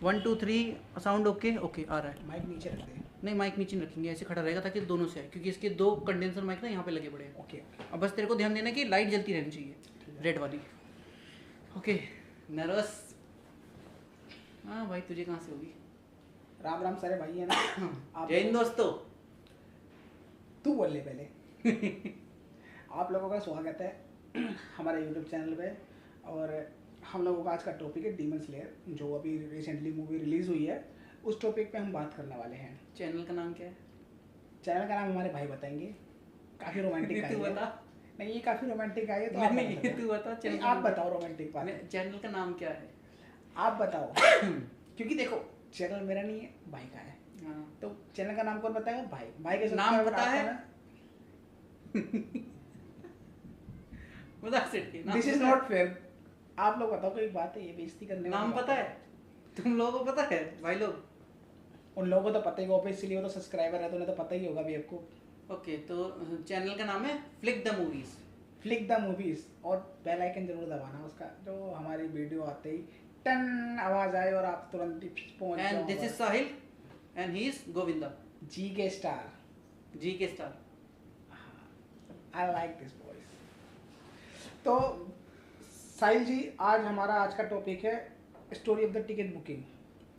1 2 3 sound okay okay आ रहा है। Mic नीचे रख दे। नहीं माइक नीचे नहीं रखेंगे, ऐसे खड़ा रहेगा ताकि दोनों से आए, क्योंकि इसके 2 कंडेंसर माइक ना यहाँ पे लगे पड़े हैं। ओके अब बस तेरे को ध्यान देना है कि लाइट जलती रहनी चाहिए, रेड वाली। Okay nervous? हाँ भाई तुझे कहाँ से होगी। राम राम सारे भाई है ना। आप जय हिंद दोस्तों। तू बोल ले पहले। आप लोगों का स्वागत है हमारे यूट्यूब चैनल पे। और हम लोगों का आज का टॉपिक है डीमन स्लेयर, जो अभी रिसेंटली मूवी रिलीज हुई है, उस टॉपिक पे हम बात करने वाले हैं। चैनल का नाम क्या है? चैनल का नाम हमारे भाई बताएंगे। काफी रोमांटिक तू बता। नहीं, ये काफी रोमांटिक आई है, तो आप नहीं बता तू बता। नहीं, आप बताओ रोमांटिक बात। चैनल का नाम क्या है? आप बताओ। क्योंकि देखो चैनल मेरा नहीं है, भाई का है। हाँ। तो चैनल का नाम कौन बताएगा? भाई के नाम subscriber पता आपको है? ना। बता सेठ के नाम। This is not fair. आप लोग बताओ, कोई बात है ये बेइज्जती करने वाली नाम बात पता है? तुम लोगों को पता है भाई लोग? उन लोगों को तो पता ही होगा, इसलिए वो तो सब्सक्राइबर है, तो उन्हें तो पता ही होगा भी आपको। ओके तो चैनल का नाम है flick the movies. Flick the movies. और बेल आइकन जरूर दबाना उसका, जो हमारी वीडियो आते ही टन आवाज आए और आप तुरंत ही पहुंच जाओ। And this is Sahil and he is Govinda. GK star. GK star. I like this boys. तो साहिल जी, आज का टॉपिक है story of the ticket booking.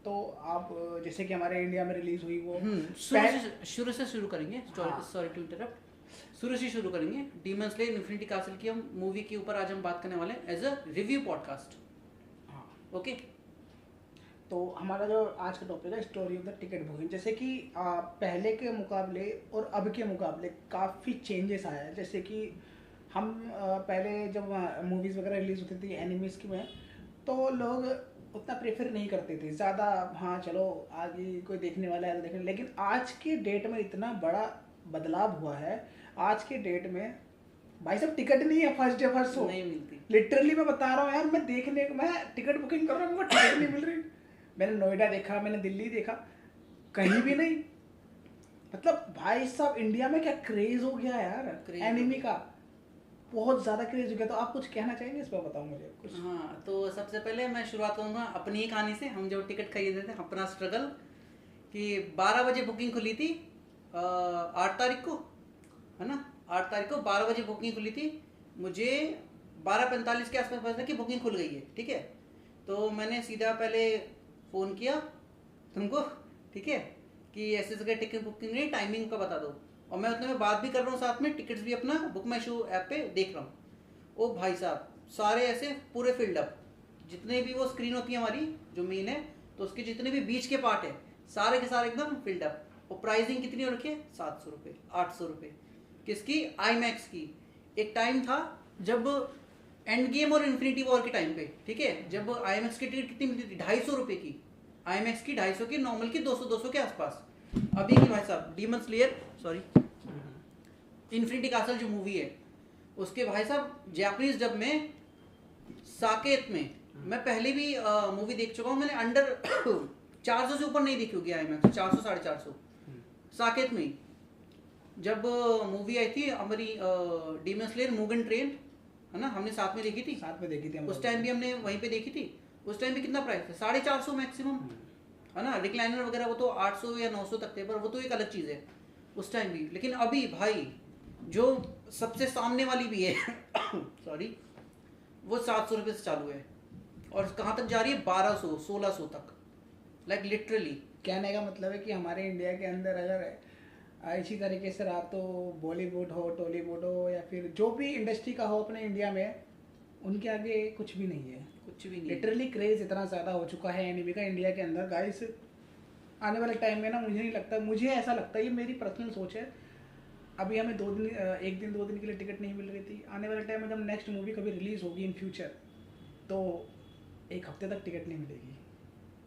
तो आप जैसे कि हमारे इंडिया में रिलीज हुई वो शुरू से शुरू करेंगे। हाँ। Sorry to interrupt. शुरू से शुरू करेंगे। डीमन स्लेयर इन्फिनिटी कैसल की हम मूवी के ऊपर आज हम बात करने वाले हैं एज अ रिव्यू पॉडकास्ट। हाँ। ओके तो हमारा जो आज का टॉपिक है story of the ticket booking, जैसे कि पहले के मुकाबले और अब के मुकाबले काफ़ी चेंजेस आया है। जैसे कि हम पहले जब मूवीज़ वगैरह रिलीज होती थी एनिमीज़ की में, तो लोग उतना प्रेफर नहीं करते थे ज़्यादा। हाँ चलो आगे कोई देखने वाला है तो देखने, लेकिन आज के डेट में इतना बड़ा बदलाव हुआ है। आज के डेट में भाई साहब टिकट नहीं है फर्स्ट डे फर्स्ट शो, नहीं मिलती। लिटरली मैं बता रहा हूँ यार, मैं टिकट बुकिंग कर रहा हूँ, मुझे टिकट नहीं मिल रही। मैंने नोएडा देखा, मैंने दिल्ली देखा, कहीं भी नहीं। मतलब भाई साहब इंडिया में क्या क्रेज हो गया यार एनिमी का, बहुत ज्यादा क्रेज हो गया। तो आप कुछ कहना चाहेंगे इस पर, बताओ मुझे कुछ। हाँ तो सबसे पहले मैं शुरुआत करूँगा अपनी ही कहानी से। हम जो टिकट खरीदे थे, अपना स्ट्रगल, कि 12 बजे बुकिंग खुली थी 8 तारीख को, है ना। 8 तारीख को 12 बजे बुकिंग खुली थी। मुझे 12:45 के आसपास पता था कि बुकिंग खुल गई है, ठीक है। तो मैंने सीधा पहले फ़ोन किया तुमको, ठीक है, कि ऐसे जगह टिकट बुकिंग नहीं, टाइमिंग का बता दो। और मैं उतने में बात भी कर रहा हूँ, साथ में टिकट्स भी अपना बुक माई शो ऐप पे देख रहा हूँ। ओ भाई साहब सारे ऐसे पूरे फिल्ड अप, जितने भी वो स्क्रीन होती है हमारी जो मेन है, तो उसके जितने भी बीच के पार्ट है सारे के सारे एकदम फिल्ड अप। और प्राइसिंग कितनी हो रखी है? 700 रुपये, 800 रुपये। किसकी? आई मैक्स की। एक टाइम था जब एंड गेम और इन्फिनिटी वॉर के टाइम पे, ठीक है, जब आई मैक्स की टिकट कितनी मिलती थी? 250 रुपये की। आई मैक्स की 250 की, नॉर्मल की 200 के आसपास। अभी की भाई साहब demon slayer, sorry infinity castle जो मूवी है, उसके भाई साहब जापानीज डब में साकेत में, मैं पहले भी मूवी देख चुका हूँ। मैंने अंडर 400 से ऊपर नहीं देखी होगी आई मैक्स, 400 450 साकेत में ही। जब मूवी आई थी हमारी डीमन स्लेयर मुगन ट्रेन, है ना, हमने साथ में देखी थी। साथ में देखी थी उस टाइम भी हमने वहीं पे देखी थी। उस टाइम पे कितना प्राइस था? 450 मैक्सिमम, है ना। रिक्लाइनर वगैरह वो तो 800 या 900 तक थे, पर वो तो एक अलग चीज़ है उस टाइम भी। लेकिन अभी भाई जो सबसे सामने वाली भी है सॉरी, वो 700 रुपये से चालू है और कहाँ तक जा रही है? 1200 1600 तक। लाइक लिटरली कहने का मतलब है कि हमारे इंडिया के अंदर अगर इसी तरीके से रहा तो बॉलीवुड हो, टॉलीवुड हो, या फिर जो भी इंडस्ट्री का हो अपने इंडिया में, उनके आगे कुछ भी नहीं है। कुछ भी नहीं। लिटरली क्रेज इतना ज़्यादा हो चुका है एनिमी का इंडिया के अंदर गाइस। आने वाले टाइम में ना, मुझे नहीं लगता, मुझे ऐसा लगता है, ये मेरी पर्सनल सोच है, अभी हमें 2 दिन के लिए टिकट नहीं मिल रही थी। आने वाले टाइम में जब नेक्स्ट मूवी कभी रिलीज़ होगी इन फ्यूचर, तो 1 हफ्ते तक टिकट नहीं मिलेगी।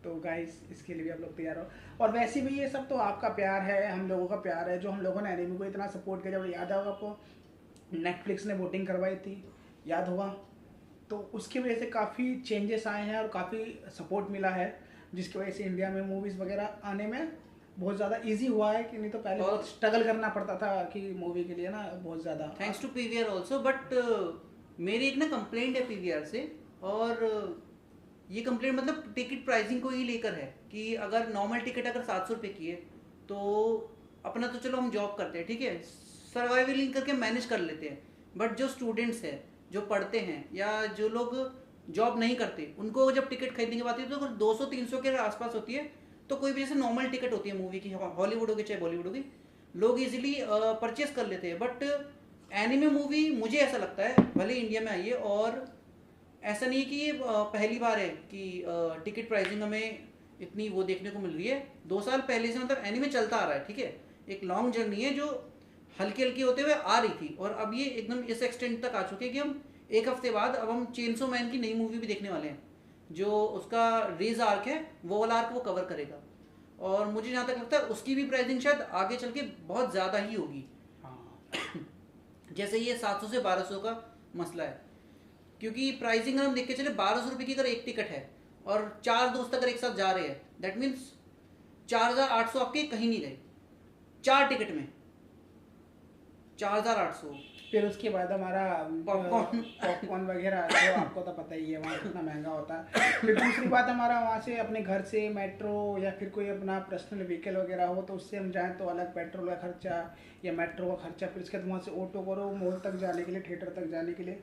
तो गाइस इसके लिए भी आप लोग तैयार हो। और वैसे भी ये सब तो आपका प्यार है, हम लोगों का प्यार है, जो हम लोगों ने एनिमी को इतना सपोर्ट किया। जब याद होगा आपको, नेटफ्लिक्स ने वोटिंग करवाई थी, याद होगा, तो उसकी वजह से काफ़ी चेंजेस आए हैं और काफ़ी सपोर्ट मिला है, जिसकी वजह से इंडिया में मूवीज़ वगैरह आने में बहुत ज़्यादा इजी हुआ है। कि नहीं तो पहले बहुत स्ट्रगल करना पड़ता था कि मूवी के लिए ना, बहुत ज़्यादा। Thanks to PVR also. But मेरी एक ना कंप्लेंट है पीवीआर से, और ये कंप्लेंट मतलब टिकट प्राइसिंग को ही लेकर है कि अगर नॉर्मल टिकट अगर 700 रुपये की है तो अपना तो चलो हम जॉब करते हैं, ठीक है, सर्वाइवलिंग करके मैनेज कर लेते हैं, बट जो स्टूडेंट्स हैं जो पढ़ते हैं या जो लोग जॉब नहीं करते उनको जब टिकट खरीदने की बात है तो अगर 200-300 के आसपास होती है तो कोई भी जैसे नॉर्मल टिकट होती है मूवी की, हॉलीवुड होगी चाहे बॉलीवुड होगी, लोग इजीली परचेस कर लेते हैं। बट एनिमे मूवी मुझे ऐसा लगता है भले इंडिया में आई है और ऐसा नहीं है कि ये पहली बार है कि टिकट प्राइसिंग हमें इतनी वो देखने को मिल रही है। 2 साल पहले से मतलब एनीमे चलता आ रहा है, ठीक है, एक लॉन्ग जर्नी है जो हल्की हल्की होते हुए आ रही थी और अब ये एकदम इस एक्सटेंट तक आ चुके हैं कि हम एक हफ्ते बाद अब हम चेनसो मैन की नई मूवी भी देखने वाले हैं, जो उसका रेज आर्क है वो वाला आर्क वो कवर करेगा और मुझे जहाँ तक लगता है उसकी भी प्राइसिंग शायद आगे चल के बहुत ज़्यादा ही होगी। हाँ जैसे ये 700 से 1200 का मसला है, क्योंकि प्राइसिंग हम देख के चले 1200 रुपये की अगर एक टिकट है और 4 दोस्त अगर एक साथ जा रहे हैं दैट मीन्स 4800 आपके कहीं नहीं गए 4 टिकट में, 4800। फिर उसके बाद हमारा पॉपकॉर्न वगैरह तो आपको तो पता ही है वहाँ कितना महंगा होता है। फिर दूसरी बात हमारा वहाँ से अपने घर से मेट्रो या फिर कोई अपना पर्सनल व्हीकल वगैरह हो तो उससे हम जाएँ तो अलग पेट्रोल का खर्चा या मेट्रो का खर्चा, फिर उसके बाद वहाँ से ऑटो करो मॉल तक जाने के लिए, थिएटर तक जाने के लिए,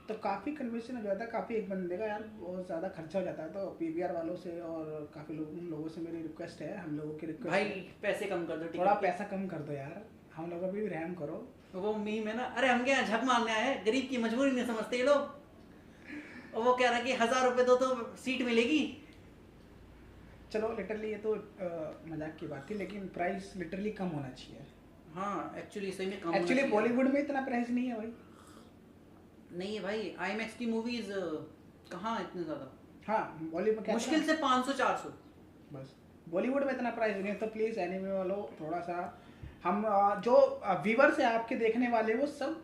तो काफ़ी कन्वेंशन हो जाता है, काफ़ी एक बंदे का यार बहुत ज़्यादा खर्चा हो जाता है। तो पीवीआर वालों से और काफ़ी लोगों से मेरी रिक्वेस्ट है, हम लोगों की रिक्वेस्ट भाई है, पैसे कम कर दो, थोड़ा पैसा कम कर दो यार, हम लोगों पर भी रहम करो। वो मीम है ना, अरे हम क्या झक मारने आए हैं, गरीब की मजबूरी नहीं समझते ये लोग। और वो कह रहा है कि 1000 रुपये दो तो सीट मिलेगी। चलो लिटरली ये तो मजाक की बात थी, लेकिन प्राइस लिटरली कम होना चाहिए। हाँ एक्चुअली सही में कम एक्चुअली बॉलीवुड में इतना प्राइस नहीं है भाई, नहीं है भाई, आईमैक्स की मूवीज कहाँ इतने ज़्यादा, हाँ बॉलीवुड क्या मुश्किल से 500-400 बस, बॉलीवुड में इतना प्राइस नहीं है। तो प्लीज़ एनीमे वालों थोड़ा सा हम जो व्यूवर्स है आपके देखने वाले वो सब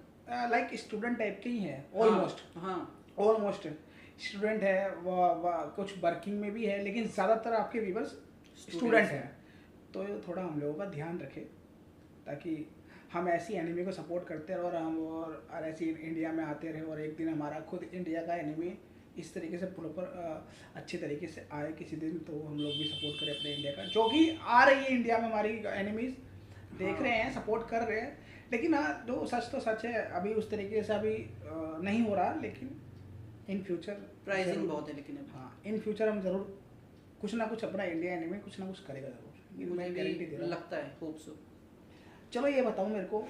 लाइक स्टूडेंट टाइप के ही हैं ऑलमोस्ट, हाँ ऑलमोस्ट स्टूडेंट है, वो कुछ वर्किंग में भी है, लेकिन ज़्यादातर आपके व्यूवर्स स्टूडेंट हैं। तो थोड़ा हम लोगों का ध्यान रखें ताकि हम ऐसी एनिमे को सपोर्ट करते रहे और हम और ऐसी इंडिया में आते रहे और एक दिन हमारा खुद इंडिया का एनिमे इस तरीके से प्रॉपर अच्छे तरीके से आए किसी दिन, तो हम लोग भी सपोर्ट करें अपने इंडिया का, जो कि आ रही है इंडिया में हमारी एनिमीज देख रहे हैं, सपोर्ट कर रहे हैं। लेकिन हाँ जो सच तो सच है, अभी उस तरीके से अभी नहीं हो रहा, लेकिन इन फ्यूचर प्राइसिंग बहुत है लेकिन हाँ इन फ्यूचर हम ज़रूर कुछ ना कुछ अपना इंडिया एनिमे कुछ ना कुछ करेगा ज़रूर, मैं गारंटी दे रहा हूँ, लगता है, होप सो। चलो ये बताओ मेरे को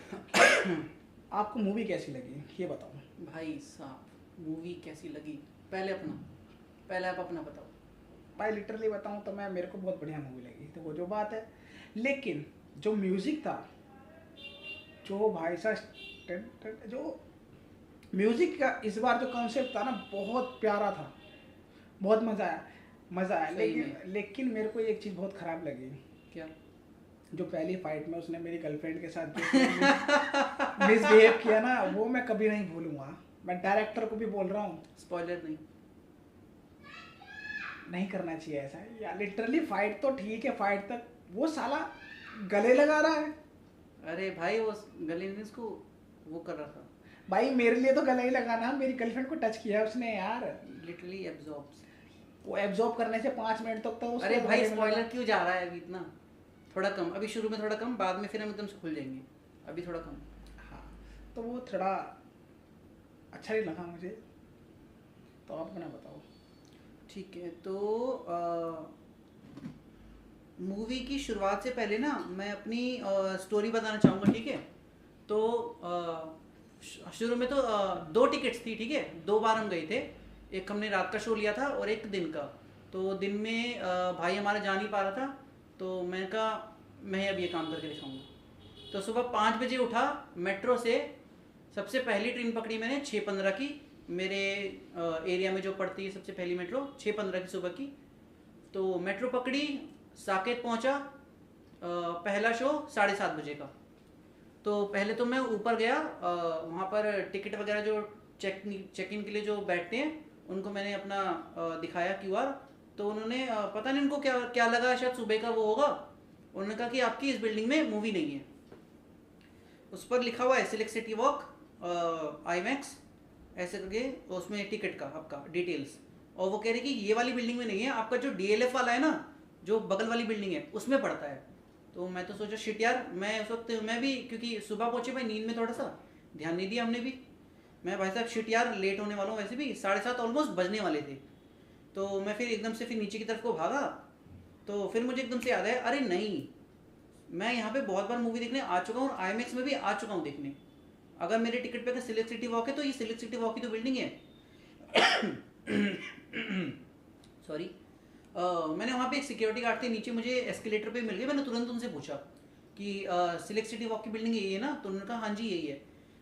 आपको मूवी कैसी लगी, ये बताओ। भाई साहब मूवी कैसी लगी, पहले आप अपना बताओ। भाई लिटरली बताऊं तो मैं मेरे को बहुत बढ़िया मूवी लगी, तो वो जो बात है, लेकिन जो म्यूज़िक था, जो भाई साहब जो म्यूज़िक का इस बार जो कॉन्सेप्ट था ना बहुत प्यारा था, बहुत मज़ा आया। लेकिन मेरे को एक चीज़ बहुत ख़राब लगी। क्या? जो पहली फाइट में उसने मेरी गर्लफ्रेंड के साथ मिसबिहेव किया ना, वो मैं कभी नहीं भूलूंगा। मैं डायरेक्टर को भी बोल रहा हूँ, स्पॉइलर नहीं करना चाहिए ऐसा यार। लिटरली फाइट तो ठीक है, फाइट तक वो साला गले लगा रहा है। अरे भाई वो गले ने उसको वो कर रहा था भाई, मेरे लिए तो गला ही लगाना, मेरी गर्लफ्रेंड को टच किया उसने यार, लिटरली एब्जॉर्ब्स। वो एब्जॉर्ब करने से 5 मिनट तक तो अरे भाई स्पॉइलर क्यों जा रहा है अभी इतना, थोड़ा कम, अभी शुरू में थोड़ा कम, बाद में फिर हम एकदम से खुल जाएंगे, अभी थोड़ा कम। हाँ तो वो थोड़ा अच्छा नहीं लगा मुझे, तो आप अपना बताओ। ठीक है, तो मूवी की शुरुआत से पहले ना मैं अपनी स्टोरी बताना चाहूँगा, ठीक है। तो शुरू में तो 2 टिकट्स थी, ठीक है, 2 बार हम गए थे, एक हमने रात का शो लिया था और एक दिन का। तो दिन में भाई हमारा जा नहीं पा रहा था, तो मैंने कहा मैं अब ये काम करके दिखाऊंगा। तो सुबह 5 बजे उठा, मेट्रो से सबसे पहली ट्रेन पकड़ी मैंने 6:15 की, मेरे एरिया में जो पड़ती है सबसे पहली मेट्रो 6:15 की सुबह की। तो मेट्रो पकड़ी, साकेत पहुंचा, पहला शो 7:30 बजे का। तो पहले तो मैं ऊपर गया, वहाँ पर टिकट वगैरह जो चेक इन के लिए जो बैठते हैं उनको मैंने अपना दिखाया QR। तो उन्होंने पता नहीं उनको क्या लगा, शायद सुबह का वो होगा, उन्होंने कहा कि आपकी इस बिल्डिंग में मूवी नहीं है। उस पर लिखा हुआ है सिलेक्ट सिटी वॉक IMAX ऐसे करके, उसमें टिकट का आपका डिटेल्स, और वो कह रहे कि ये वाली बिल्डिंग में नहीं है, आपका जो DLF वाला है ना, जो बगल वाली बिल्डिंग है उसमें पड़ता है। तो मैं तो सोचा शिट यार, मैं उस वक्त मैं भी क्योंकि सुबह पहुंचे भाई, नींद में थोड़ा सा ध्यान नहीं दिया हमने भी। मैं भाई साहब शिट यार, लेट होने वाला हूँ, वैसे भी 7:30 ऑलमोस्ट बजने वाले थे। तो मैं फिर एकदम से फिर नीचे की तरफ को भागा, तो फिर मुझे एकदम से याद आया, अरे नहीं, मैं यहाँ पे बहुत बार मूवी देखने आ चुका हूँ और IMAX में भी आ चुका हूँ देखने। अगर मेरे टिकट पे अगर सिल्क सिटी वॉक है तो ये सिल्क सिटी वॉक की तो बिल्डिंग है। सॉरी। मैंने वहाँ पे एक सिक्योरिटी गार्ड थे नीचे, मुझे एस्केलेटर पे मिल गए। मैंने तुरंत उनसे पूछा कि सिलेक्ट सिटी वॉक की बिल्डिंग यही है ना? तो उन्होंने कहा हाँ जी यही है।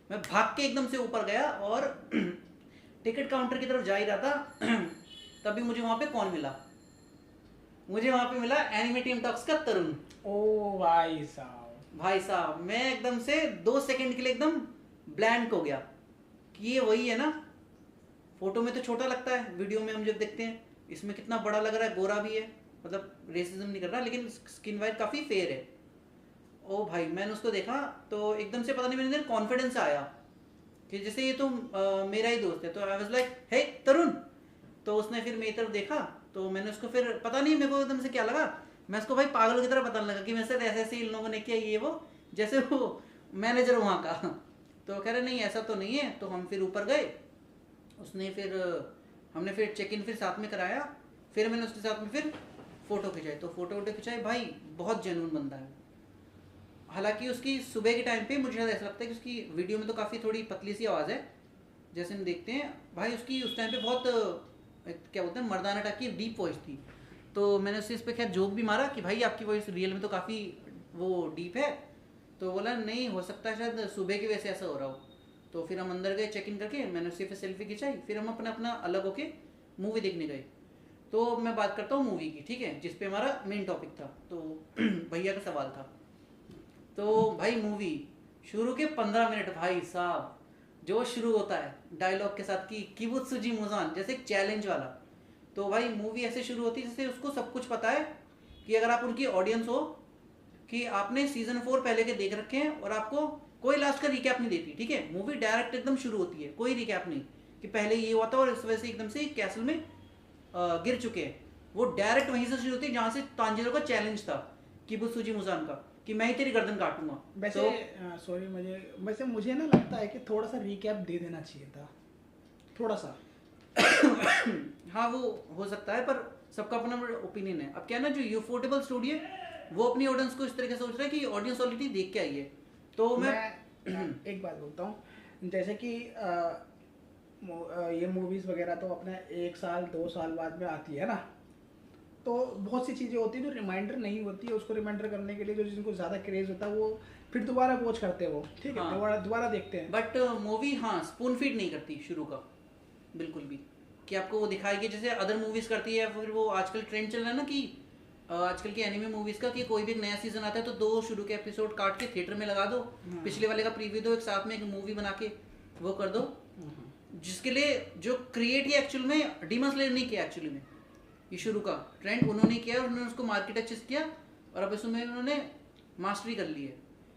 मैं भाग के एकदम से ऊपर गया और टिकट काउंटर की तरफ जा ही रहा था तभी मुझे वहाँ पे कौन मिला? मुझे वहाँ पे मिला एनिमे टीम टॉक्स का तरुण। ओ भाई साहब, भाई साहब मैं एकदम से 2 सेकंड के लिए एकदम ब्लैंक हो गया कि ये वही है ना। फोटो में तो छोटा लगता है, वीडियो में हम जब देखते हैं इसमें कितना बड़ा लग रहा है, गोरा भी है, मतलब रेसिज्म नहीं कर रहा, लेकिन स्किन वाइज काफ़ी फेयर है। ओ भाई मैंने उसको देखा तो एकदम से पता नहीं मेरे अंदर कॉन्फिडेंस आया कि जैसे ये तो मेरा ही दोस्त है। तो आई वाज लाइक हे तरुण। तो उसने फिर मेरी तरफ देखा, तो मैंने उसको फिर पता नहीं मेरे को एकदम से क्या लगा, मैं उसको भाई पागल की तरह बताने लगा कि मेरे साथ ऐसे ऐसे इन लोगों ने किया, ये वो, जैसे वो मैनेजर वहाँ का। तो कह रहे नहीं ऐसा तो नहीं है। तो हम फिर ऊपर गए, उसने फिर हमने फिर चेक इन फिर साथ में कराया, फिर मैंने उसके साथ में फिर फ़ोटो खिंचाई। तो फ़ोटो वोटो खिंचाई, भाई बहुत जेन्युइन बंदा है। हालांकि उसकी सुबह के टाइम पे मुझे ऐसा लगता है कि उसकी वीडियो में तो काफ़ी थोड़ी पतली सी आवाज़ है जैसे हम देखते हैं, भाई उसकी उस टाइम पे बहुत क्या बोलते हैं मर्दाना टाइप की डीप वॉइस थी। तो मैंने उससे इस पर खैर जोक भी मारा कि भाई आपकी वॉइस रियल में तो काफ़ी वो डीप है। तो बोला नहीं हो सकता है शायद सुबह की वजह से ऐसा हो रहा हो। तो फिर हम अंदर गए चेक इन करके, मैंने उससे फिर सेल्फी खिंचाई, फिर हम अपना अपना अलग होके मूवी देखने गए। तो मैं बात करता हूँ मूवी की, ठीक है, जिस पे हमारा मेन टॉपिक था। तो भैया का सवाल था। तो भाई मूवी शुरू के 15 मिनट भाई साहब जो शुरू होता है डायलॉग के साथ कि किबुत्सुजी मुजान, जैसे एक चैलेंज वाला। तो भाई मूवी ऐसे शुरू होती है जैसे उसको सब कुछ पता है कि अगर आप उनकी ऑडियंस हो कि आपने सीजन 4 पहले के देख रखे हैं और आपको कोई लास्ट का रिकैप नहीं देती, ठीक है, मूवी डायरेक्ट एकदम शुरू होती है, कोई रिकैप नहीं कि पहले ये हुआ था और इस वजह से एकदम से कैसल में गिर चुके हैं। वो डायरेक्ट वहीं से शुरू होती है जहाँ से तांजिरो का चैलेंज था किबुत्सुजी मुजान का कि मैं ही तेरी गर्दन काटूंगा। वैसे तो सॉरी मुझे ना लगता है कि थोड़ा सा रिकैप दे देना चाहिए था, थोड़ा सा। हाँ वो हो सकता है, पर सबका अपना ओपिनियन है। अब क्या है ना, जो यूफोर्टेबल स्टूडियो वो अपनी ऑडियंस को इस तरीके से सोच रहा है कि ऑडियंस ऑलरेडी देख के आई है। तो मैं एक बात बोलता हूँ, जैसे कि ये मूवीज़ वगैरह तो अपने 1 साल 2 साल बाद में आती है ना, तो बहुत सी चीज़ें होती हैं जो रिमाइंडर नहीं होती है, उसको रिमाइंडर करने के लिए जो जिनको ज़्यादा क्रेज़ होता है वो फिर दोबारा वॉच करते हैं, वो ठीक है, हाँ। दोबारा देखते हैं। बट मूवी हाँ स्पून फीड नहीं करती शुरू का बिल्कुल भी, कि आपको वो दिखाएगी जैसे अदर मूवीज करती है। फिर वो आजकल ट्रेंड चल रहा है ना कि आजकल की एनिमे मूवीज का कि कोई भी एक नया सीजन आता है तो 2 शुरू के एपिसोड काट के थिएटर में लगा दो, पिछले वाले का प्रीव्यू दो, एक साथ में एक मूवी बना के वो कर दो, जिसके लिए जो क्रिएट ये एक्चुअल में डीमन स्लेयर नहीं किया। एक्चुअली में ये शुरू का ट्रेंड उन्होंने किया और उन्होंने उसको मार्केट अच्छे से किया और अब इसमें उन्होंने मास्टरी कर ली है।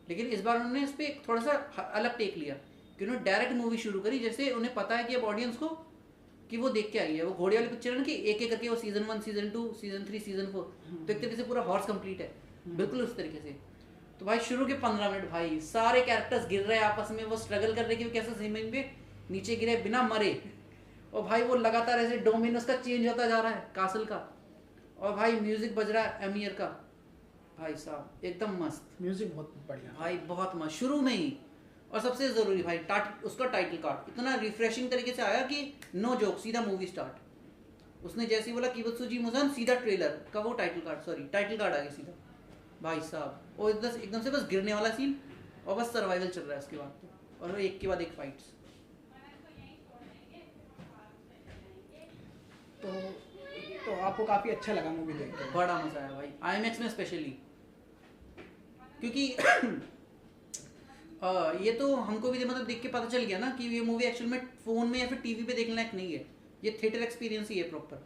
लेकिन इस बार उन्होंने इस पर थोड़ा सा अलग टेक लिया कि उन्होंने डायरेक्ट मूवी शुरू करी, जैसे उन्हें पता है कि अब ऑडियंस को कि वो देख के आई है। वो घोड़े वाली पिक्चर है ना कि एक एक करके वो सीजन 1 सीजन 2 सीजन 3 सीजन 4, तो एक तरीके से पूरा हॉर्स कंप्लीट है बिल्कुल उस तरीके से। तो भाई शुरू के 15 मिनट भाई सारे कैरेक्टर्स गिर रहे हैं आपस में, वो स्ट्रगल कर रहे कि वो कैसे जमीन पे नीचे गिरे बिना मरे, और भाई वो लगातार ऐसे डोमेन उसका चेंज होता जा रहा है कासल का, और भाई म्यूजिक बज रहा है एमियर का, भाई साहब एकदम मस्त म्यूजिक बहुत बढ़िया भाई, बहुत मस्त शुरू में ही। और सबसे जरूरी भाई उसका टाइटल कार्ड इतना रिफ्रेशिंग तरीके से आया कि नो जोक, सीधा मूवी स्टार्ट। उसने जैसे ही बोला किबुत्सुजी मुजान, सीधा ट्रेलर का वो टाइटल कार्ड आ गया सीधा भाई साहब। और एकदम से बस गिरने वाला सीन और बस सर्वाइवल चल रहा है उसके बाद और एक के बाद एक फाइट्स। तो आपको काफ़ी अच्छा लगा मूवी देख के? बड़ा मजा आया भाई IMAX में स्पेशली, क्योंकि ये तो हमको भी मतलब देख के पता चल गया ना कि ये मूवी एक्चुअल में फोन में या फिर टीवी पे देखने लायक नहीं है, ये थिएटर एक्सपीरियंस ही है प्रॉपर,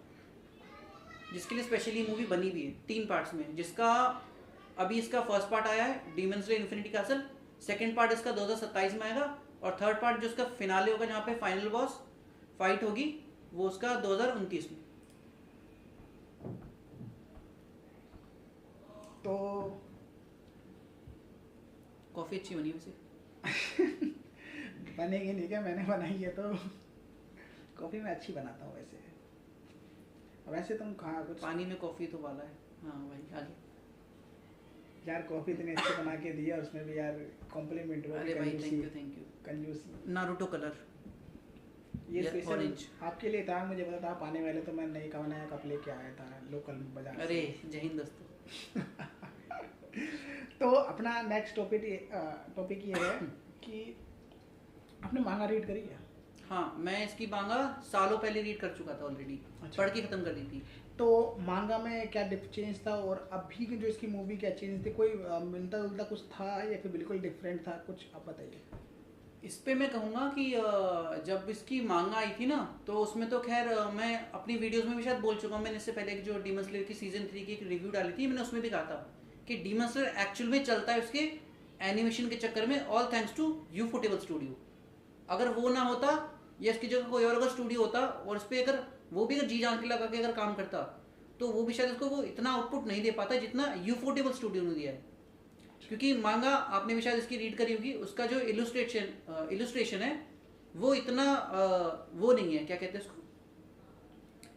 जिसके लिए स्पेशली मूवी बनी हुई है 3 पार्ट्स में, जिसका अभी इसका फर्स्ट पार्ट आया है demon slayer infinity castle, second part इसका 2027 में आएगा, और थर्ड पार्ट जो इसका फिनाले होगा जहाँ पे फाइनल बॉस फाइट होगी वो उसका 2029 में। तो कॉफ़ी अच्छी बनी वैसे। बनेगी नहीं क्या, मैंने बनाई है तो कॉफ़ी मैं अच्छी बनाता हूँ वैसे। वैसे तुम कहाँ कुछ पानी में कॉफ़ी तो वाला है। हाँ भाई आगे। यार कॉफ़ी इतनी अच्छी बना के दी है, और उसमें भी यार कॉम्प्लीमेंट हुआ। अरे भाई थैंक यू। कंजूसी। नारुतो कलर ये या स्पेशल ऑरेंज। आपके लिए था, मुझे पता था आप आने वाले, तो मैं नई का नया कप लेके आया था लोकल बाजार से। अरे जय हिंद दोस्तों। तो अपना नेक्स्ट टॉपिक ये है कि आपने मांगा रीड करी है? हाँ मैं इसकी मांगा सालों पहले रीड कर चुका था ऑलरेडी। अच्छा। पढ़ के ख़त्म कर दी थी। तो मांगा में क्या चेंज था, और अभी की जो इसकी मूवी क्या चेंज थी? कोई मिलता जुलता कुछ था या फिर बिल्कुल डिफरेंट था? कुछ आप बताइए। इस पे मैं कहूँगा कि जब इसकी मांगा आई थी ना, तो उसमें तो खैर मैं अपनी वीडियोस में भी शायद बोल चुका हूँ। मैंने इससे पहले जो डीमन स्लेयर की सीजन 3 की एक रिव्यू डाली थी, मैंने उसमें भी कहा था कि डीमन स्लेयर एक्चुअल में चलता है उसके एनिमेशन के चक्कर में, ऑल थैंक्स टू यूफोटेबल स्टूडियो। अगर वो ना होता या इसकी जगह कोई और अगर स्टूडियो होता और इस पर अगर वो भी अगर जी जान के लगा के अगर काम करता, तो वो भी शायद उसको वो इतना आउटपुट नहीं दे पाता जितना यूफोटेबल स्टूडियो ने दिया है। क्योंकि मांगा आपने भी शायद इसकी रीड करी होगी, उसका जो इलुस्ट्रेशन है वो इतना वो नहीं है, क्या कहते हैं उसको,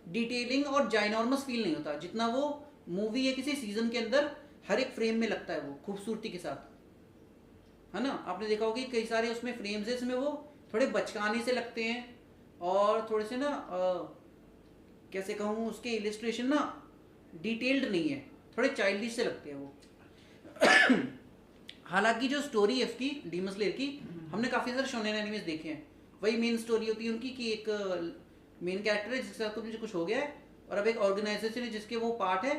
डिटेलिंग और जाइनॉर्मस फील नहीं होता जितना वो मूवी या किसी सीजन के अंदर हर एक फ्रेम में लगता है वो खूबसूरती के साथ, है ना। आपने देखा होगा कि कई सारे उसमें फ्रेम्स है, इसमें वो थोड़े बचकाने से लगते हैं और थोड़े से ना कैसे कहूँ, उसके इलस्ट्रेशन ना डिटेल्ड नहीं है, थोड़े चाइल्डिश से लगते हैं वो। हालांकि जो स्टोरी है उसकी डीमन स्लेयर की, हमने काफ़ी सारे शोनेन एनिमेस देखे हैं, वही मेन स्टोरी होती है उनकी कि एक मेन कैरेक्टर है जिसके साथ कुछ हो गया है, और अब एक ऑर्गेनाइजेशन है जिसके वो पार्ट है,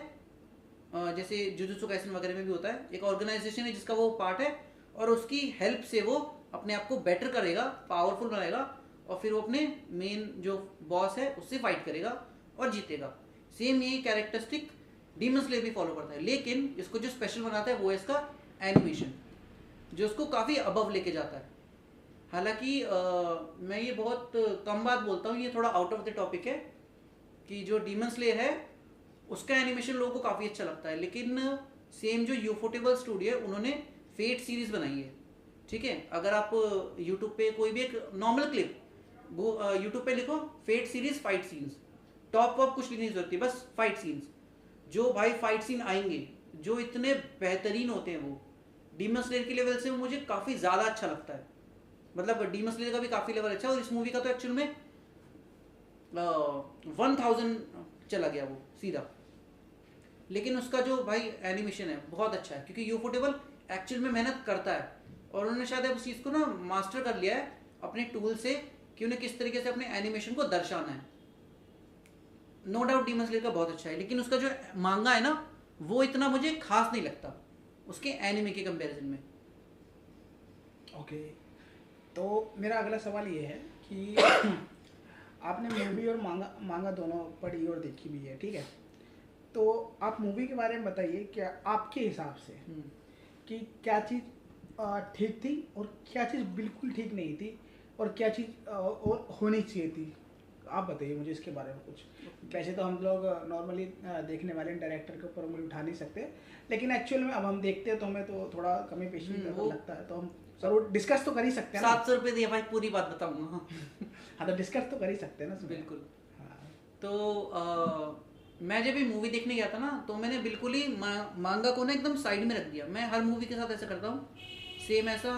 जैसे जुजुत्सु काइसेन वगैरह में भी होता है, एक ऑर्गेनाइजेशन है जिसका वो पार्ट है, और उसकी हेल्प से वो अपने आप को बेटर करेगा, पावरफुल बनाएगा, और फिर वो अपने मेन जो बॉस है उससे फाइट करेगा और जीतेगा। सेम यही कैरेक्टरिस्टिक डीमन स्लेयर भी फॉलो करता है, लेकिन इसको जो स्पेशल बनाता है वो है इसका एनिमेशन, जो उसको काफ़ी अबव लेके जाता है। हालांकि मैं ये बहुत कम बात बोलता हूँ, ये थोड़ा आउट ऑफ द टॉपिक है कि जो डीमन स्लेयर है उसका एनिमेशन लोगों को काफ़ी अच्छा लगता है, लेकिन सेम जो यूफोटेबल स्टूडियो है उन्होंने फेट सीरीज बनाई है, ठीक है। अगर आप यूट्यूब पे कोई भी एक नॉर्मल क्लिप वो यूट्यूब पे लिखो fate series fight scenes, top वॉप कुछ लिखने की जरूरत है, बस फाइट सीन्स, जो भाई फाइट सीन आएंगे जो इतने बेहतरीन होते हैं वो डीमन स्लेयर के लेवल से मुझे काफ़ी ज़्यादा अच्छा लगता है। मतलब डीमन स्लेयर का भी काफ़ी लेवल अच्छा है, और इस मूवी का तो एक्चुअल में 1000 चला गया वो सीधा, लेकिन उसका जो भाई एनिमेशन है बहुत अच्छा है, क्योंकि यूफोटेबल एक्चुअल में मेहनत करता है, और उन्होंने शायद उस चीज़ को ना मास्टर कर लिया है अपने टूल से कि उन्हें किस तरीके से अपने एनिमेशन को दर्शाना है। नो डाउट डीमन स्लेयर का बहुत अच्छा है, लेकिन उसका जो मांगा है ना वो इतना मुझे खास नहीं लगता उसके एनिमे के कंपैरिजन में। ओके, तो मेरा अगला सवाल ये है कि आपने मूवी और मांगा दोनों पढ़ी और देखी भी है, ठीक है। तो आप मूवी के बारे में बताइए, क्या आपके हिसाब से कि क्या चीज़ ठीक थी और क्या चीज़ बिल्कुल ठीक नहीं थी, और क्या चीज़ और होनी चाहिए थी? आप बताइए मुझे इसके बारे में कुछ। वैसे तो हम लोग नॉर्मली देखने वाले डायरेक्टर के ऊपर उंगली उठा नहीं सकते, लेकिन एक्चुअल में अब हम देखते हैं तो हमें तो थोड़ा कमी पेशी लगता है, तो हम जरूर डिस्कस तो कर ही सकते हैं ना। 700 रुपये दिया भाई, पूरी बात बताऊंगा। हाँ, तो डिस्कस तो कर ही सकते हैं ना। बिल्कुल। हाँ। तो मैं जब भी मूवी देखने गया था ना, तो मैंने बिल्कुल ही मांगा को ना एकदम साइड में रख दिया। मैं हर मूवी के साथ ऐसा करता हूँ, सेम ऐसा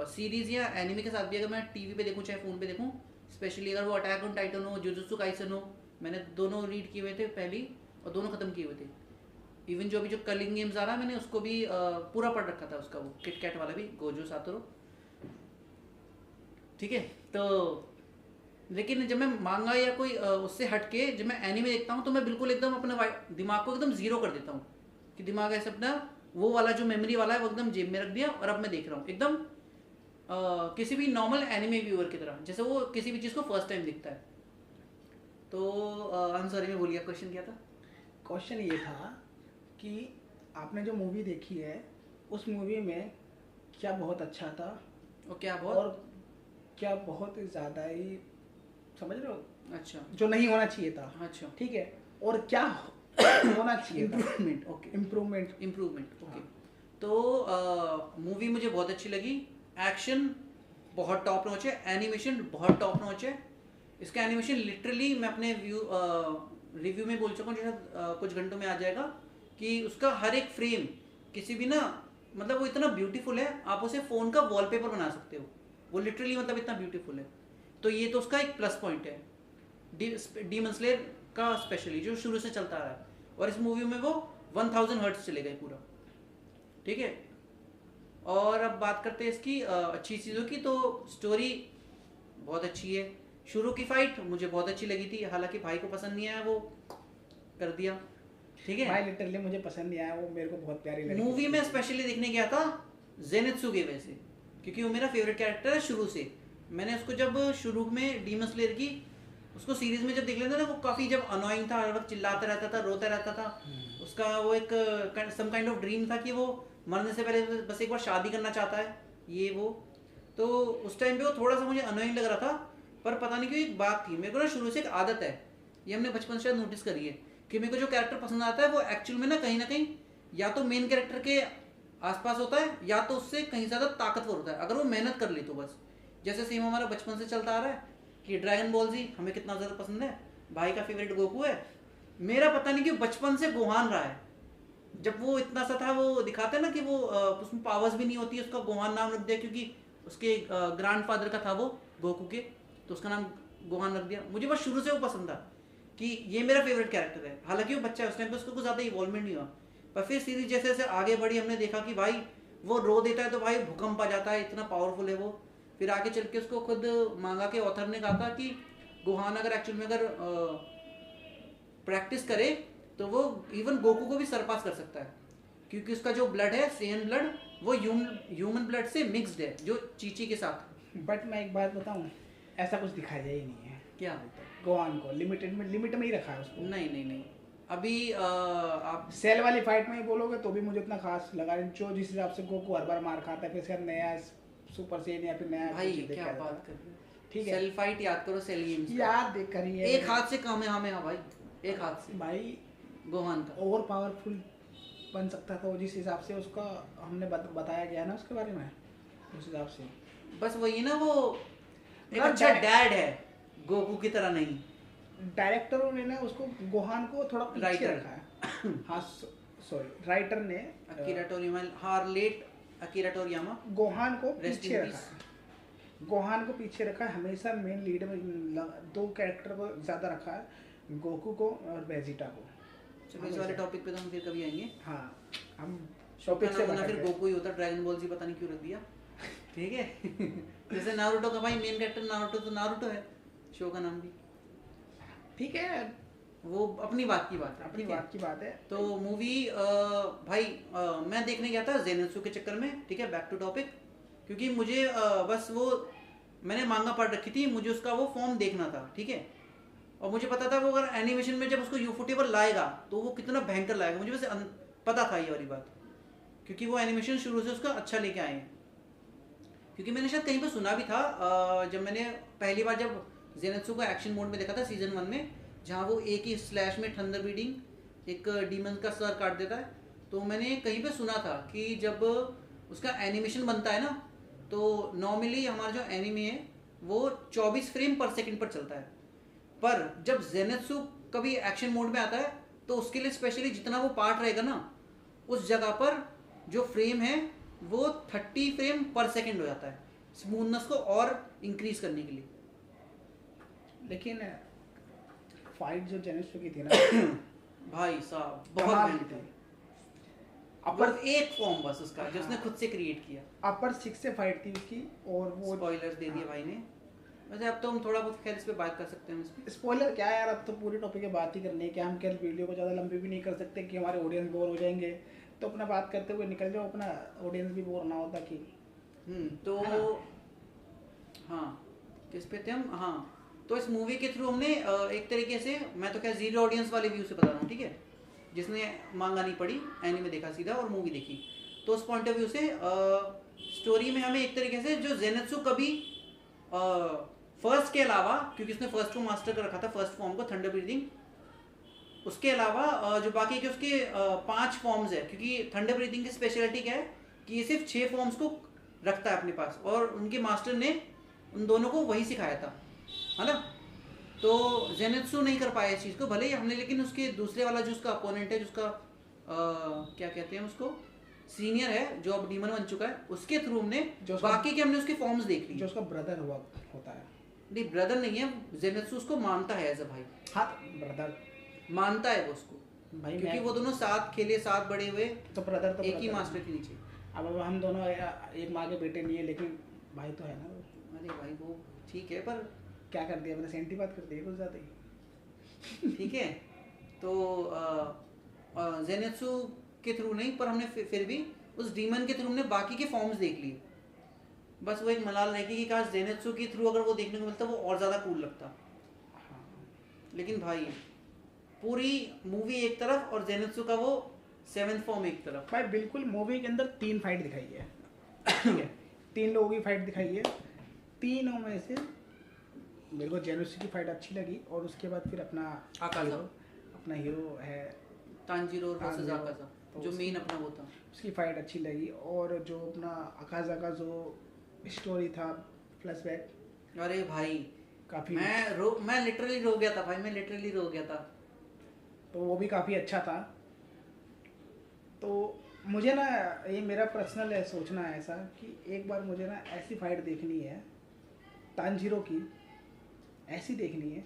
सीरीज या एनिमे के साथ भी। अगर मैं टीवी पे देखूँ चाहे फ़ोन पे देखूँ, स्पेशली अगर वो अटैक ऑन टाइटन हो, जुजुत्सु काइसन हो, मैंने दोनों रीड किए हुए थे पहली, और दोनों ख़त्म किए हुए थे। इवन जो अभी जो कलिंग गेम्स आ रहा है मैंने उसको भी पूरा पढ़ रखा था, उसका वो किट कैट वाला भी, गोजो सातोरो, ठीक है। तो लेकिन जब मैं मांगा या कोई उससे हट के जब मैं एनीमे देखता हूँ, तो मैं बिल्कुल एकदम अपने दिमाग को एकदम ज़ीरो कर देता हूँ कि दिमाग ऐसे अपना वो वाला जो मेमोरी वाला है वो एकदम जेब में रख दिया, और अब मैं देख रहा हूँ एकदम किसी भी नॉर्मल एनिमे व्यूअर की तरह, जैसे वो किसी भी चीज़ को फर्स्ट टाइम दिखता है। तो आंसर में भूल गया, क्वेश्चन क्या था? क्वेश्चन ये था कि आपने जो मूवी देखी है उस मूवी में क्या बहुत अच्छा था और क्या बहुत ज़्यादा ही, समझ रहे हो, अच्छा जो नहीं होना चाहिए था। अच्छा, ठीक है, और क्या होना चाहिए था। Improvement, okay, improvement. ओके। तो मूवी मुझे बहुत अच्छी लगी। एक्शन बहुत टॉप नॉच है, एनिमेशन बहुत टॉप नॉच है। इसका एनिमेशन लिटरली मैं अपने रिव्यू में बोल चुका हूँ, जैसे कुछ घंटों में आ जाएगा, कि उसका हर एक फ्रेम किसी भी ना, मतलब वो इतना ब्यूटीफुल है, आप उसे फ़ोन का वॉलपेपर बना सकते हो। वो लिटरली मतलब इतना ब्यूटीफुल है। तो ये तो उसका एक प्लस पॉइंट है डीमन स्लेयर का, स्पेशली जो शुरू से चलता आ रहा है। और इस मूवी में वो 1000 हर्ट्ज चले गए पूरा, ठीक है। और अब बात करते हैं इसकी अच्छी चीज़ों की, तो स्टोरी बहुत अच्छी है। शुरू की फाइट मुझे बहुत अच्छी लगी थी, हालांकि भाई को पसंद नहीं आया, वो कर दिया, ठीक है। भाई लिटरली मुझे पसंद नहीं आया, वो मेरे को बहुत प्यारी लगी। मूवी में स्पेशली देखने गया था जेनित्सु की वजह से, क्योंकि वो मेरा फेवरेट कैरेक्टर है शुरू से। मैंने उसको जब शुरू में डीमन स्लेयर की उसको सीरीज में जब देख लेता ना, वो काफ़ी जब अनोइंग था, हर वक्त चिल्लाता रहता था, रोता रहता था। उसका वो एक सम काइंड ऑफ ड्रीम था कि वो मरने से पहले बस एक बार शादी करना चाहता है, ये वो। तो उस टाइम पे वो थोड़ा सा मुझे अनोइंग लग रहा था, पर पता नहीं क्यों एक बात थी, मेरे को ना शुरू से एक आदत है, ये हमने बचपन से शायद नोटिस करी है, कि मेरे को जो कैरेक्टर पसंद आता है वो एक्चुअल में ना कहीं या तो मेन कैरेक्टर के आसपास होता है, या तो उससे कहीं ज़्यादा ताकतवर होता है, अगर वो मेहनत कर ले तो बस। जैसे सेम हमारा बचपन से चलता आ रहा है कि ड्रैगन बॉल जी हमें कितना ज़्यादा पसंद है, भाई का फेवरेट गोकू है, मेरा पता नहीं क्यों बचपन से गोहान रहा है। जब वो इतना सा था, वो दिखाते हैं ना कि वो उसमें पावर्स भी नहीं होती है, उसका गोहान नाम रख दिया, क्योंकि उसके ग्रैंडफादर का था वो गोकू के, तो उसका नाम गोहान रख दिया। मुझे बस शुरू से वो पसंद था कि ये मेरा फेवरेट कैरेक्टर है, हालांकि वो बच्चा है, उस टाइम पे उसको कुछ ज़्यादा इवॉल्वमेंट नहीं हुआ। पर फिर सीरीज जैसे जैसे आगे बढ़ी, हमने देखा कि भाई वो रो देता है तो भाई भूकंप आ जाता है, इतना पावरफुल है वो। फिर आगे चल के उसको खुद मांगा के ऑथर ने कहा था कि गोहान अगर एक्चुअल में अगर प्रैक्टिस करे तो वो इवन गोकू को भी सरपास कर सकता है, क्योंकि उसका जो ब्लड है सेन ब्लड, वो ह्यूमन ब्लड से मिक्सड है, जो चीची के साथ। बट मैं एक बात बताऊं, ऐसा कुछ दिखाया ही नहीं है। क्या होता है? गोहान को लिमिट में ही रखा है उसको। नहीं, अभी आप सेल वाली फाइट में ही बोलोगे तो भी मुझे उतना खास लगा नहीं, जो जिस हिसाब से गोकू हर बार मार खाता है, फिर शायद नया सुपर सेन या फिर नया भाई कुछ क्या देखा बात जाता कर रहे हो? ठीक है। सेल फाइट याद करो, सेल गेम्स याद देख करिए एक हाथ से काम है, हमें हाँ भाई, एक हाथ से भाई गोहान का ओवर पावरफुल बन सकता था वो, जिस हिसाब से उसका हमने बताया गया ना उसके बारे में, उस हिसाब से। बस वही ना, वो एक मतलब अच्छा डैड है, गोकू की तरह नहीं। डायरेक्टरों ने ना उसको गोहान को थोड़ा पीछे राइटर रखा है। हाँ सॉरी, राइटर ने अकीरा टोरियामा, हार्लेट अकीरा टोरियामा, गोहान को Rest in पीछे रखा peace. है। गोहान को पीछे रखा है, हमेशा मेन लीड में दो कैरेक्टर को ज़्यादा रखा है, गोकू को और वेजिटा को। चलो इस वाले टॉपिक पे तो हम फिर कभी आएंगे। हाँ, हम शो का टॉपिक से नाम ना भटक फिर गए। गोकू ही होता, ड्रैगन बॉल जी पता नहीं क्यों रख दिया, ठीक है। जैसे नारुतो का भाई मेन कैरेक्टर नारुतो, तो नारुतो है शो का नाम भी, ठीक है, वो अपनी बात की बात है, अपनी ठीक है। बात की बात है। तो मूवी भाई मैं देखने गया था जेनेत्सु के चक्कर में, ठीक है, बैक टू टॉपिक, क्योंकि मुझे बस वो मैंने मांगा पढ़ रखी थी, मुझे उसका वो फॉर्म देखना था, ठीक है। और मुझे पता था वो अगर एनिमेशन में जब उसको यूफोटेबल लाएगा तो वो कितना भयंकर लाएगा, मुझे वैसे पता था ये वाली बात, क्योंकि वो एनिमेशन शुरू से उसका अच्छा लेके आए हैं। क्योंकि मैंने शायद कहीं पर सुना भी था, जब मैंने पहली बार जब जेनेत्सु को एक्शन मोड में देखा था सीजन 1 में, जहाँ वो एक ही स्लैश में थंडर ब्रीडिंग एक डीमन का सर काट देता है, तो मैंने कहीं पे सुना था कि जब उसका एनिमेशन बनता है ना, तो नॉर्मली हमारा जो एनिमे है वो 24 फ्रेम पर सेकंड पर चलता है, पर जब जेनेत्सु कभी एक्शन मोड में आता है तो उसके लिए स्पेशली जितना वो पार्ट रहेगा ना, उस जगह पर जो फ्रेम है वो 30 फ्रेम पर सेकंड हो जाता है, स्मूथनेस को और इंक्रीज करने के लिए। लेकिन फाइट जो जेनेत्सु की थी ना भाई साहब बहुत कमाल महंगी की थी। थी। अपर एक फॉर्म बस उसका जो उसने खुद से क्रिएट किया। अपर 6 से फाइट थी उसकी, और वो स्पॉयलर्स दे दिए भाई ने। वैसे अब तो हम थोड़ा बहुत खैर इस पे बात कर सकते हैं इस पे। स्पॉइलर क्या है यार, अब तो पूरे टॉपिक पे बात ही करनी है, क्या हम क्या वीडियो को ज़्यादा लंबी भी नहीं कर सकते कि हमारे ऑडियंस बोर हो जाएंगे, तो अपना बात करते हुए निकल जाओ, अपना ऑडियंस भी बोर ना होता कि तो है ना? हाँ, किस पे थे हम? हाँ, तो इस मूवी के थ्रू हमने एक तरीके से, मैं तो क्या जीरो ऑडियंस वाले व्यू से बता रहा हूँ, ठीक है, जिसने मांगा नहीं पड़ी, एनीमे देखा सीधा और मूवी देखी, तो उस पॉइंट ऑफ व्यू से स्टोरी में हमें एक तरीके से जो जेनेत्सु कभी फर्स्ट के अलावा, क्योंकि उसने फर्स्ट को मास्टर कर रखा था, फर्स्ट फॉर्म को थंडर ब्रीदिंग, उसके अलावा जो बाकी के उसके 5 फॉर्म्स है, क्योंकि थंडर ब्रीथिंग की स्पेशलिटी क्या है कि ये सिर्फ 6 फॉर्म्स को रखता है अपने पास, और उनके मास्टर ने उन दोनों को वही सिखाया था, है ना। तो जेनेत्सु नहीं कर पाया इस चीज़ को, भले ही हमने, लेकिन उसके दूसरे वाला जो उसका अपोनेंट है, जिसका क्या कहते हैं उसको, सीनियर है जो अब डीमन बन चुका है, उसके थ्रू हमने बाकी के हमने उसके फॉर्म्स देख लिए। जो उसका ब्रदर हुआ होता है, नहीं ब्रदर नहीं है, जेनेत्सु उसको मानता है एज अ भाई। हाँ ब्रदर मानता है वो उसको भाई, क्योंकि वो दोनों साथ खेले, साथ बड़े हुए, तो ब्रदर तो एक ही brother मास्टर है। के नीचे। अब हम दोनों एक माँ के बेटे नहीं है, लेकिन भाई तो है ना वो। अरे भाई वो ठीक है, पर क्या कर दिया मैंने, सेंटी बात कर दी है कुछ ज़्यादा ही। ठीक है। तो जेनेत्सु के थ्रू नहीं, पर हमने फिर भी उस डीमन के थ्रू हमने बाकी के फॉर्म्स देख लिए। बस वो एक मलाल रहेगी कि काश जेनेत्सु के थ्रू अगर वो देखने को मिलता वो और ज़्यादा कूल लगता। हाँ लेकिन भाई पूरी मूवी एक तरफ और जेनेत्सु का वो 7th फॉर्म एक तरफ। भाई बिल्कुल, मूवी के अंदर 3 फाइट दिखाई है, ठीक है, 3 लोगों की फाइट दिखाई है। तीनों में से मेरे को जेनुसी की फाइट अच्छी लगी, और उसके बाद फिर अपना हीरो है तांजीरो वर्सेस तांजीरो, आकाजा, तो जो मेन अपना वो था, उसकी फाइट अच्छी लगी। और जो अपना अकाजा का जो स्टोरी था, फ्लैशबैक, अरे भाई काफ़ी, मैं लिटरली रो गया था भाई, मैं लिटरली रो गया था। तो वो भी काफ़ी अच्छा था। तो मुझे ना, ये मेरा पर्सनल है सोचना है ऐसा कि एक बार मुझे ना ऐसी फाइट देखनी है तांजीरो की, ऐसी देखनी है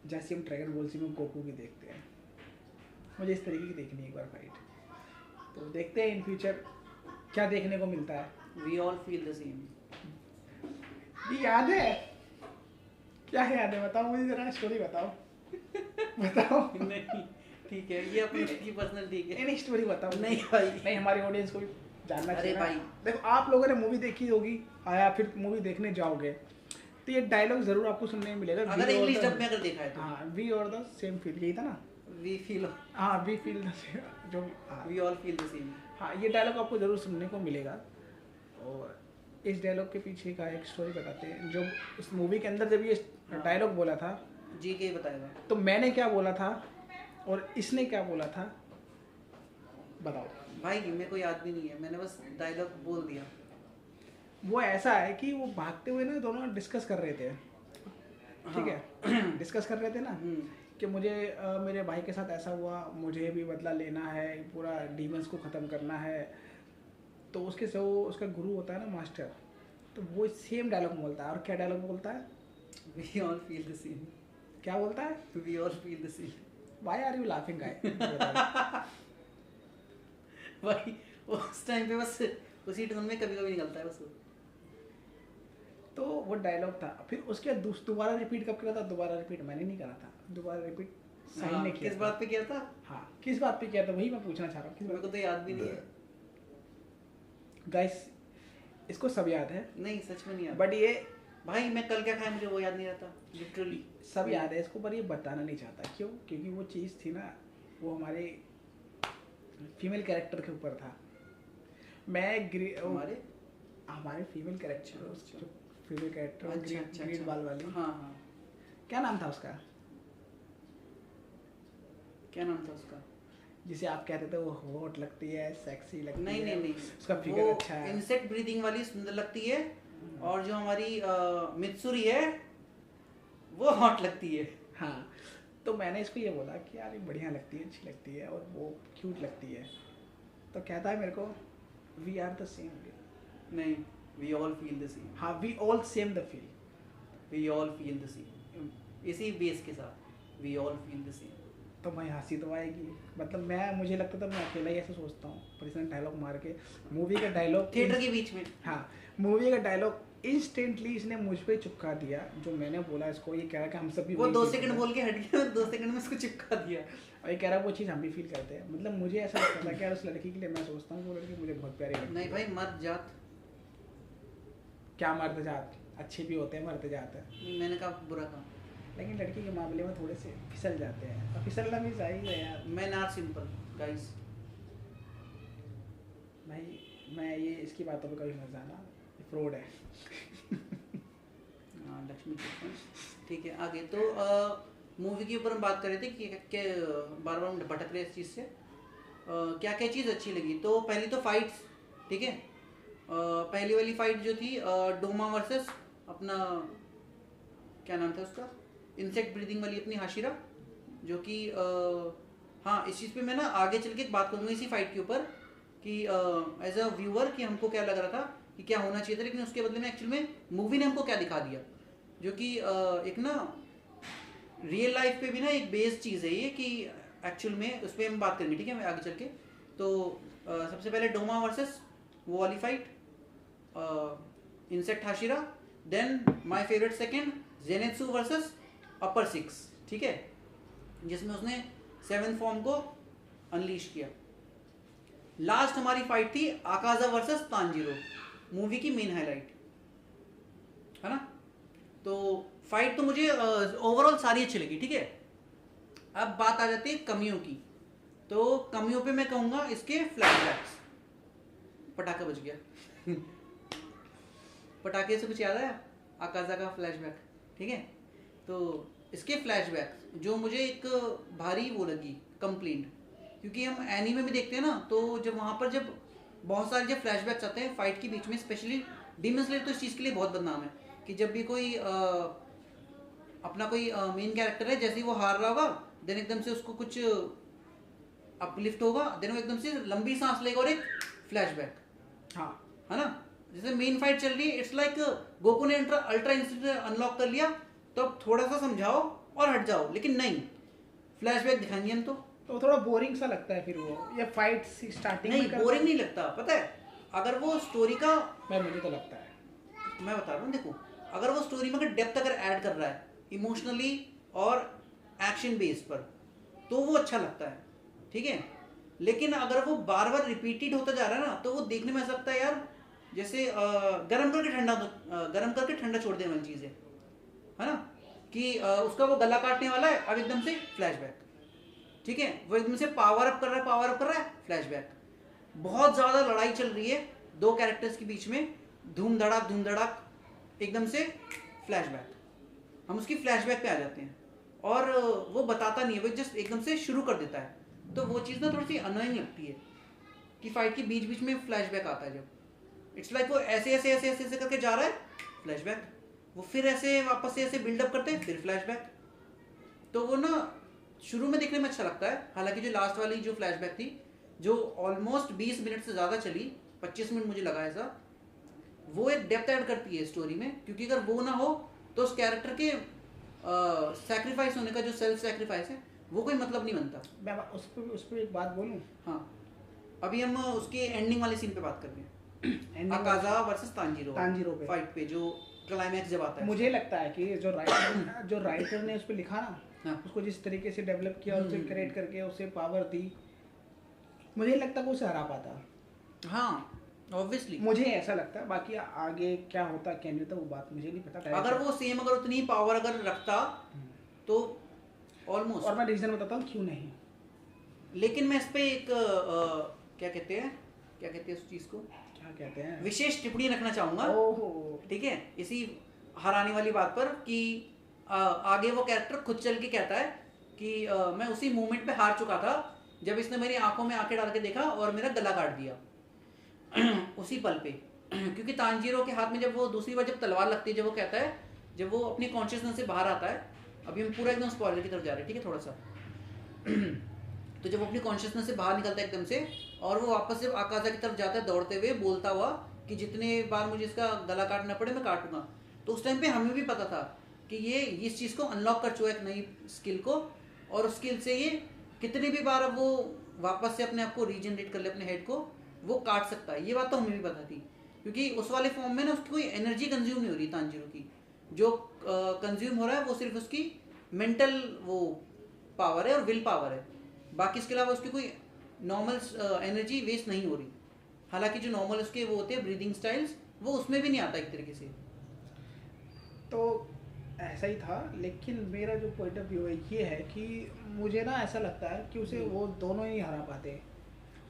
जैसे हम ड्रैगन बॉल जी में गोकू की देखते हैं। मुझे इस तरीके की देखनी है एक बार फाइट। तो देखते हैं इन फ्यूचर क्या देखने को मिलता है। We all feel the same. ये याद है, क्या है याद है, बताओ मुझे जरा, स्टोरी बताओ। बताओ। नहीं ठीक है, ये अपनी की पर्सनल, ठीक है। नहीं स्टोरी बताओ। नहीं भाई, नहीं, हमारी ऑडियंस को भी जानना अरे चाहिए ना। भाई। देखो आप लोगों ने मूवी देखी होगी, आया फिर मूवी देखने जाओगे, तो ये डायलॉग जरूर आपको सुनने में मिलेगा। अगर इंग्लिश डब में अगर देखा है तो हाँ, वी और द सेम फील, यही था ना, वी फील, हाँ वी फील द सेम, जो we all feel the same. हाँ, ये डायलॉग आपको जरूर सुनने को मिलेगा। और इस डायलॉग के पीछे का एक स्टोरी बताते हैं। जो उस मूवी के अंदर जब ये डायलॉग बोला था, जी के बताएगा, तो मैंने क्या बोला था और इसने क्या बोला था, बताओ। भाई मेरे को याद भी नहीं है, मैंने बस डायलॉग बोल दिया। वो ऐसा है कि वो भागते हुए ना दोनों डिस्कस कर रहे थे, ठीक है, डिस्कस कर रहे थे ना कि मुझे मेरे भाई के साथ ऐसा हुआ, मुझे भी बदला लेना है, पूरा डीमंस को ख़त्म करना है। तो उसके से वो उसका गुरु होता है ना, मास्टर, तो वो सेम डायलॉग बोलता है। और क्या डायलॉग बोलता है, we all feel the same. क्या बोलता है, we all feel the same. Why are you laughing guy. भाई उस टाइम पे बस उसी टोन में कभी कभी निकलता है बस वो। तो वो डायलॉग था। फिर उसके दोबारा रिपीट कब किया था, दोबारा रिपीट मैंने नहीं करा था, दोबारा रिपीट साहिल ने किया। किस बात पे किया था? हाँ, किस बात पे किया था, वही मैं पूछना चाह रहा हूँ। मेरे को तो याद भी नहीं है गाइस, इसको सब याद है, नहीं सच में नहीं याद। बट ये भाई मैं कल क्या खाया मुझे वो याद नहीं रहता लिटरली। सब याद है इसको, पर ये बताना नहीं चाहता। क्यों? क्योंकि वो चीज़ थी ना, वो हमारे फीमेल कैरेक्टर के ऊपर था। हमारे फीमेल कैरेक्टर, जो फीमेल कैरेक्टर ग्रीन बाल वाली, हाँ हाँ, क्या नाम था उसका, क्या नाम था उसका, जिसे आप कहते थे वो हॉट लगती है, सेक्सी लगती नहीं है। नहीं नहीं, उसका फिगर अच्छा है, इंसेक्ट ब्रीदिंग वाली सुंदर लगती है, और जो हमारी मित्सुरी है वो हॉट लगती है। हाँ। तो मैंने इसको ये बोला कि यार ये बढ़िया लगती है, अच्छी लगती है, और वो क्यूट लगती है। तो कहता है मेरे को, वी आर द सेम। नहीं, we all feel the same. हाँ, we all same the feel, we all feel the same, इसी बेस के साथ we all feel the same. तो मैं हंसी तो आएगी, मतलब मुझे लगता था मैं अकेला ही ऐसे सोचता हूँ, पर इसने डायलॉग मार के, मूवी का डायलॉग थिएटर के बीच में, हाँ, मूवी का डायलॉग इंस्टेंटली इसने मुझ पे चिपका दिया। जो मैंने बोला इसको, ये कह रहा कि हम सब भी वो 2 सेकंड बोल के हट गया, 2 सेकंड में इसको चिपका दिया, और ये कह रहा वो चीज़ हम भी फील करते हैं। मतलब मुझे ऐसा लगता था कि यार उस लड़की के लिए मैं सोचता हूँ, वो लड़की मुझे बहुत प्यारी लगती है। नहीं भाई, मर्द जात, क्या मर्द जात, अच्छे भी होते हैं मर्द जात है, मैंने कहा बुरा कहा, लेकिन लड़की के मामले में थोड़े से फिसल जाते हैं, और फिसलना भी चाहिए है यार। मैं नॉट सिंपल गाइस। भाई मैं ये इसकी बातों पे कभी मत जाना, फ्रॉड है। लक्ष्मी चिट फंड, ठीक है। आगे तो मूवी के ऊपर हम बात कर रहे थे कि बार बार हम भटक रहे हैं इस चीज़ से। क्या क्या चीज़ अच्छी लगी, तो पहली तो फाइट्स, ठीक है। पहली वाली फाइट जो थी डोमा वर्सेस अपना क्या नाम था उसका, इंसेक्ट ब्रीदिंग वाली अपनी हाशिरा, जो कि हाँ इस चीज़ पे मैं ना आगे चल के बात करूँगा इसी फाइट के ऊपर कि एज अ व्यूअर कि हमको क्या लग रहा था कि क्या होना चाहिए था, लेकिन उसके बदले में एक्चुअल में मूवी ने हमको क्या दिखा दिया, जो कि एक ना रियल लाइफ पे भी ना एक बेस्ड चीज़ है ये कि एक्चुअल में उस पर हम बात करेंगे, ठीक है, मैं आगे चल के। तो सबसे पहले डोमा वर्सेस वो वाली फाइट, insect Hashira, then my favourite second Zenitsu versus upper six, ठीक है, जिसमें उसने 7th फॉर्म को अनलीश किया। लास्ट हमारी फाइट थी आकाजा वर्सेस तांजीरो, मूवी की मेन हाईलाइट है ना। तो फाइट तो मुझे ओवरऑल सारी अच्छी लगी, ठीक है। अब बात आ जाती है कमियों की, तो कमियों पे मैं कहूंगा इसके फ्लैशबैक्स। पटाखा बज गया पटाखे से कुछ याद आया, आकाजा का फ्लैशबैक, ठीक है। तो इसके फ्लैशबैक्स जो मुझे एक भारी वो लगी कंप्लेंट, क्योंकि हम एनीमे में देखते हैं ना, तो जब वहाँ पर जब बहुत सारे जब फ्लैशबैक्स आते हैं फाइट के बीच में, स्पेशली डीमन स्लेयर तो इस चीज़ के लिए बहुत बदनाम है कि जब भी कोई अपना कोई मेन कैरेक्टर है, जैसे ही वो हार रहा होगा देन एकदम से उसको कुछ अपलिफ्ट होगा, देन वो एकदम से लंबी सांस लेगा और एक फ्लैशबैक, हाँ है ना। जैसे मेन फाइट चल रही है, इट्स लाइक गोकू ने अल्ट्रा इंस्टेंट अनलॉक कर लिया, तो अब थोड़ा सा समझाओ और हट जाओ, लेकिन नहीं, फ्लैशबैक दिखाएंगे हम तो थोड़ा बोरिंग सा लगता है फिर वो, या फाइट स्टार्टिंग नहीं बोरिंग नहीं लगता, पता है। अगर वो स्टोरी का मुझे तो लगता है, मैं बता रहा हूँ, देखो अगर वो स्टोरी में अगर डेप्थ अगर ऐड कर रहा है इमोशनली और एक्शन बेस पर, तो वो अच्छा लगता है, ठीक है। लेकिन अगर वो बार बार रिपीटेड होता जा रहा है ना, तो वो देखने में ऐसा लगता है यार जैसे गर्म करके ठंडा छोड़ देने वाली चीज़ है ना, कि उसका वो गला काटने वाला है, अब एकदम से फ्लैशबैक, ठीक है, वो एकदम से पावर अप कर रहा है फ्लैशबैक। बहुत ज़्यादा लड़ाई चल रही है दो कैरेक्टर्स के बीच में, धूम धड़ाक एकदम से फ्लैशबैक, हम उसकी फ्लैशबैक पे आ जाते हैं और वो बताता नहीं है, वो जस्ट एकदम से शुरू कर देता है। तो वो चीज़ ना थोड़ी सी अनोइंग लगती है कि फाइट के बीच बीच में फ्लैशबैक आता है, जब इट्स लाइक वो ऐसे करके जा रहा है फ्लैशबैक, वो फिर ऐसे वापस से ऐसे बिल्डअप करते हैं फिर फ्लैशबैक, तो वो ना शुरू में देखने में अच्छा लगता है। हालांकि जो लास्ट वाली जो फ्लैशबैक थी जो ऑलमोस्ट 20 मिनट से ज़्यादा चली, 25 मिनट मुझे लगा ऐसा, वो एक डेप्थ ऐड करती है स्टोरी में, क्योंकि अगर वो ना हो तो उस कैरेक्टर के सैक्रिफाइस होने का जो सेल्फ सैक्रिफाइस है वो कोई मतलब नहीं बनता। मैं उस पर एक बात बोलूं, हाँ अभी हम उसके एंडिंग वाले सीन पे बात कर रहे हैं, आकाजा वर्सेस तांजीरो पे फाइट पे जो क्लाइमैक्स जब आता है। मुझे लगता है कि जो राइटर ने उस पर लिखा ना, हाँ। उसको जिस तरीके से डेवलप किया, उसे क्रिएट करके उसे पावर दी, मुझे लगता है वो उसे हरा पाता। हाँ ऑब्वियसली मुझे ऐसा लगता है, बाकी आगे क्या होता क्या नहीं होता वो बात मुझे नहीं पता। अगर वो सेम अगर उतनी पावर अगर रखता तो ऑलमोस्ट, और मैं रीजन बताता हूँ क्यों नहीं, लेकिन मैं इस पे एक क्या कहते हैं उस चीज को क्या कहते हैं, विशेष टिप्पणी रखना चाहूंगा, ठीक है, इसी हराने वाली बात पर कि आगे वो कैरेक्टर खुद चल के कहता है कि मैं उसी मोमेंट पे हार चुका था जब इसने मेरी आंखों में आंखें डाल के देखा और मेरा गला काट दिया उसी पल पे क्योंकि तांजीरो के हाथ में जब वो दूसरी बार जब तलवार लगती है, जब वो कहता है, जब वो अपनी कॉन्शियसनेस से बाहर आता है, अभी हम पूरा एकदम स्पॉइलर की तरफ जा रहे हैं, ठीक है, थोड़ा सा तो जब वो अपनी कॉन्शियसनेस से बाहर निकलता है एकदम से और वो वापस से आकाजा की तरफ जाता है दौड़ते हुए, बोलता हुआ कि जितने बार मुझे इसका गला काटना पड़े मैं काटूंगा, तो उस टाइम पे हमें भी पता था कि ये इस चीज़ को अनलॉक कर चुका है, एक नई स्किल को, और उस स्किल से ये कितनी भी बार अब वो वापस से अपने आप को रीजनरेट कर ले, अपने हेड को वो काट सकता है, ये बात तो हमें भी पता थी, क्योंकि उस वाले फॉर्म में ना उसकी कोई एनर्जी कंज्यूम नहीं हो रही तांजीरो की, जो कंज्यूम हो रहा है वो सिर्फ उसकी मेंटल वो पावर है और विल पावर है, बाकी इसके अलावा उसकी कोई नॉर्मल एनर्जी वेस्ट नहीं हो रही। हालांकि जो नॉर्मल उसके वो होते हैं ब्रीदिंग स्टाइल्स, वो उसमें भी नहीं आता एक तरीके से, तो ऐसा ही था। लेकिन मेरा जो पॉइंट ऑफ व्यू है ये है कि मुझे ना ऐसा लगता है कि उसे वो दोनों ही हरा पाते हैं,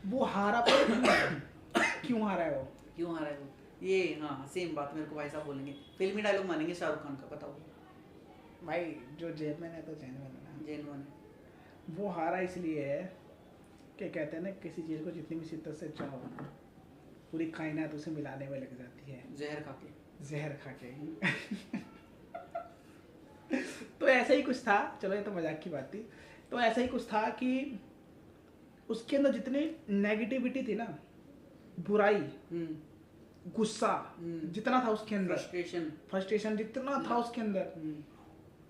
वो हारा क्यों हारा है वो, ये हाँ सेम बात मेरे को भाई साहब बोलेंगे, फिल्मी डायलॉग मानेंगे शाहरुख खान का, बताओ भाई जो जेनवन है तो जेनवन है ना। जेनवन है। वो हारा इसलिए है कि कहते हैं ना किसी चीज़ को जितनी भी शिद्दत से चाहो पूरी कायनात उसे मिलाने में लग जाती है जहर खा के। जहर खा के। तो ऐसा ही कुछ था, चलो ये तो मजाक की बात थी। तो ऐसा ही कुछ था कि उसके अंदर जितनी नेगेटिविटी थी ना, बुराई, गुस्सा जितना था उसके अंदर, फ्रस्ट्रेशन जितना था उसके अंदर,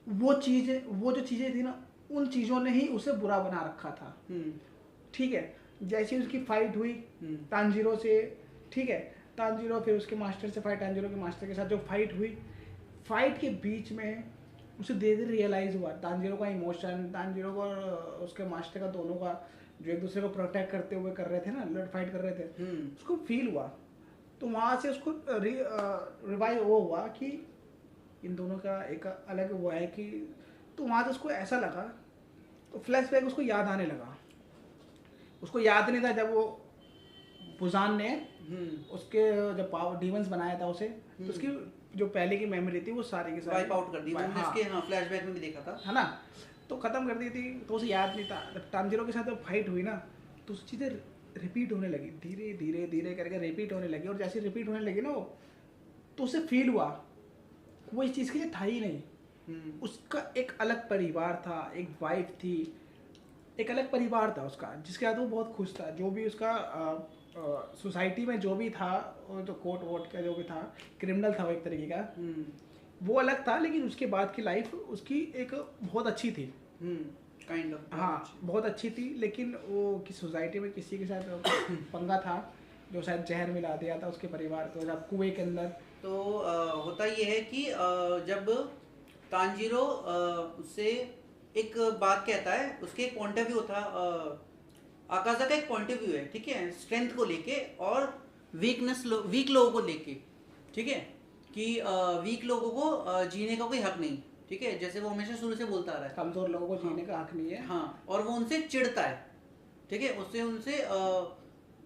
वो जो चीजें थी ना, उन चीजों ने ही उसे बुरा बना रखा था। ठीक है, जैसे उसकी फाइट हुई तांजीरो से, ठीक है, तांजीरो फिर उसके मास्टर से फाइट, तांजीरो के मास्टर के साथ जो फाइट हुई, फाइट के बीच में उसे धीरे धीरे रियलाइज हुआ तांजीरो का इमोशन, तांजीरो को उसके मास्टर का, दोनों का जो एक दूसरे को प्रोटेक्ट करते हुए कर रहे थे ना, लड़ फाइट कर रहे थे, उसको फील हुआ। तो वहाँ से उसको रिवाइव वो हुआ कि इन दोनों का एक अलग वो है कि, तो वहाँ से उसको ऐसा लगा, तो फ्लैशबैक उसको याद आने लगा। उसको याद नहीं था जब वो बुजान ने उसके जब पावर डीमंस बनाया था उसे, तो उसकी जो पहले की मेमोरी थी वो सारी की सारी वाइप आउट कर दी। मैंने इसके फ्लैशबैक में भी देखा था, है ना, तो खत्म कर दी थी, तो उसे याद नहीं था। जब तांजीरो के साथ जब फाइट हुई ना, तो उस चीज़ें रिपीट होने लगी, धीरे धीरे धीरे करके रिपीट होने लगी, और जैसे रिपीट होने लगी ना वो, तो उसे फील हुआ वो इस चीज़ के लिए था ही नहीं। उसका एक अलग परिवार था, एक वाइफ थी, एक अलग परिवार था उसका, जिसके साथ वो बहुत खुश था। जो भी उसका सोसाइटी में जो भी था, जो कोर्ट वोट का जो भी था, क्रिमिनल था वो एक तरीके का, वो अलग था, लेकिन उसके बाद की लाइफ उसकी एक बहुत अच्छी थी, काइंड ऑफ। हाँ बहुत अच्छी थी, लेकिन वो कि सोसाइटी में किसी के साथ पंगा था, जो शायद जहर मिला दिया था उसके परिवार को जब कुएं के अंदर। तो होता ये है कि जब तांजीरो उससे एक बात कहता है, उसके एक पॉइंट ऑफ व्यू था, आकाजा का एक पॉइंट ऑफ व्यू है, ठीक है, स्ट्रेंथ को लेके और वीक लोगों को लेके, ठीक है, कि वीक लोगों को जीने का कोई हक नहीं, ठीक है, जैसे वो हमेशा शुरू से बोलता आ रहा है, कमजोर लोगों को जीने का हक नहीं है। हाँ, और वो उनसे चिढ़ता है, ठीक है, उससे उनसे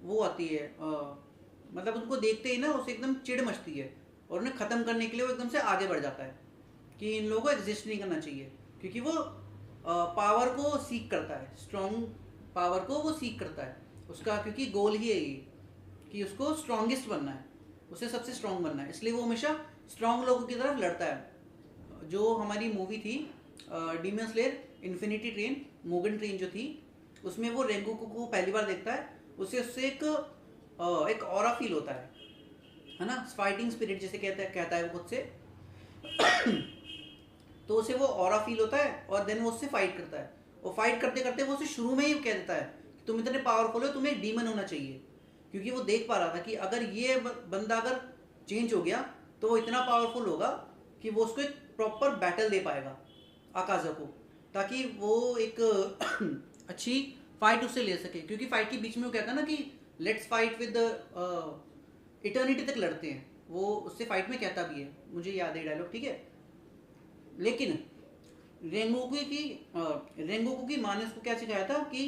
वो आती है, मतलब उनको देखते ही ना उसे एकदम चिढ़ मचती है, और उन्हें ख़त्म करने के लिए वो एकदम से आगे बढ़ जाता है कि इन लोगों को एग्जिस्ट नहीं करना चाहिए, क्योंकि वो पावर को सीख करता है, स्ट्रॉन्ग पावर को वो सीख करता है उसका, क्योंकि गोल ही है ये कि उसको स्ट्रॉन्गेस्ट बनना है, उसे सबसे स्ट्रॉन्ग बनना है, इसलिए वो हमेशा स्ट्रॉन्ग लोगों की तरफ लड़ता है। जो हमारी मूवी थी demon slayer infinity train, मोगन train जो थी, उसमें वो रेंगोकू को पहली बार देखता है, उससे एक ऑरा फील होता है ना, फाइटिंग स्पिरिट जिसे कहता है वो खुद से। तो उसे वो ऑरा फील होता है, और देन वो उससे फाइट करता है, और फाइट करते करते वो उसे शुरू में ही कह देता है कि तुम इतने पावरफुल हो, तुम्हें एक डीमन होना चाहिए, क्योंकि वो देख पा रहा था कि अगर ये बंदा अगर चेंज हो गया तो वो इतना पावरफुल होगा कि वो उसको एक प्रॉपर बैटल दे पाएगा आकाजा को, ताकि वो एक अच्छी फाइट उससे ले सके, क्योंकि फाइट के बीच में वो कहता है ना कि लेट्स फाइट विद इटर्निटी तक लड़ते हैं, वो उससे फाइट में कहता भी है, मुझे याद है डायलॉग, ठीक है। लेकिन रेंगोकू की माँ ने उसको क्या सिखाया था कि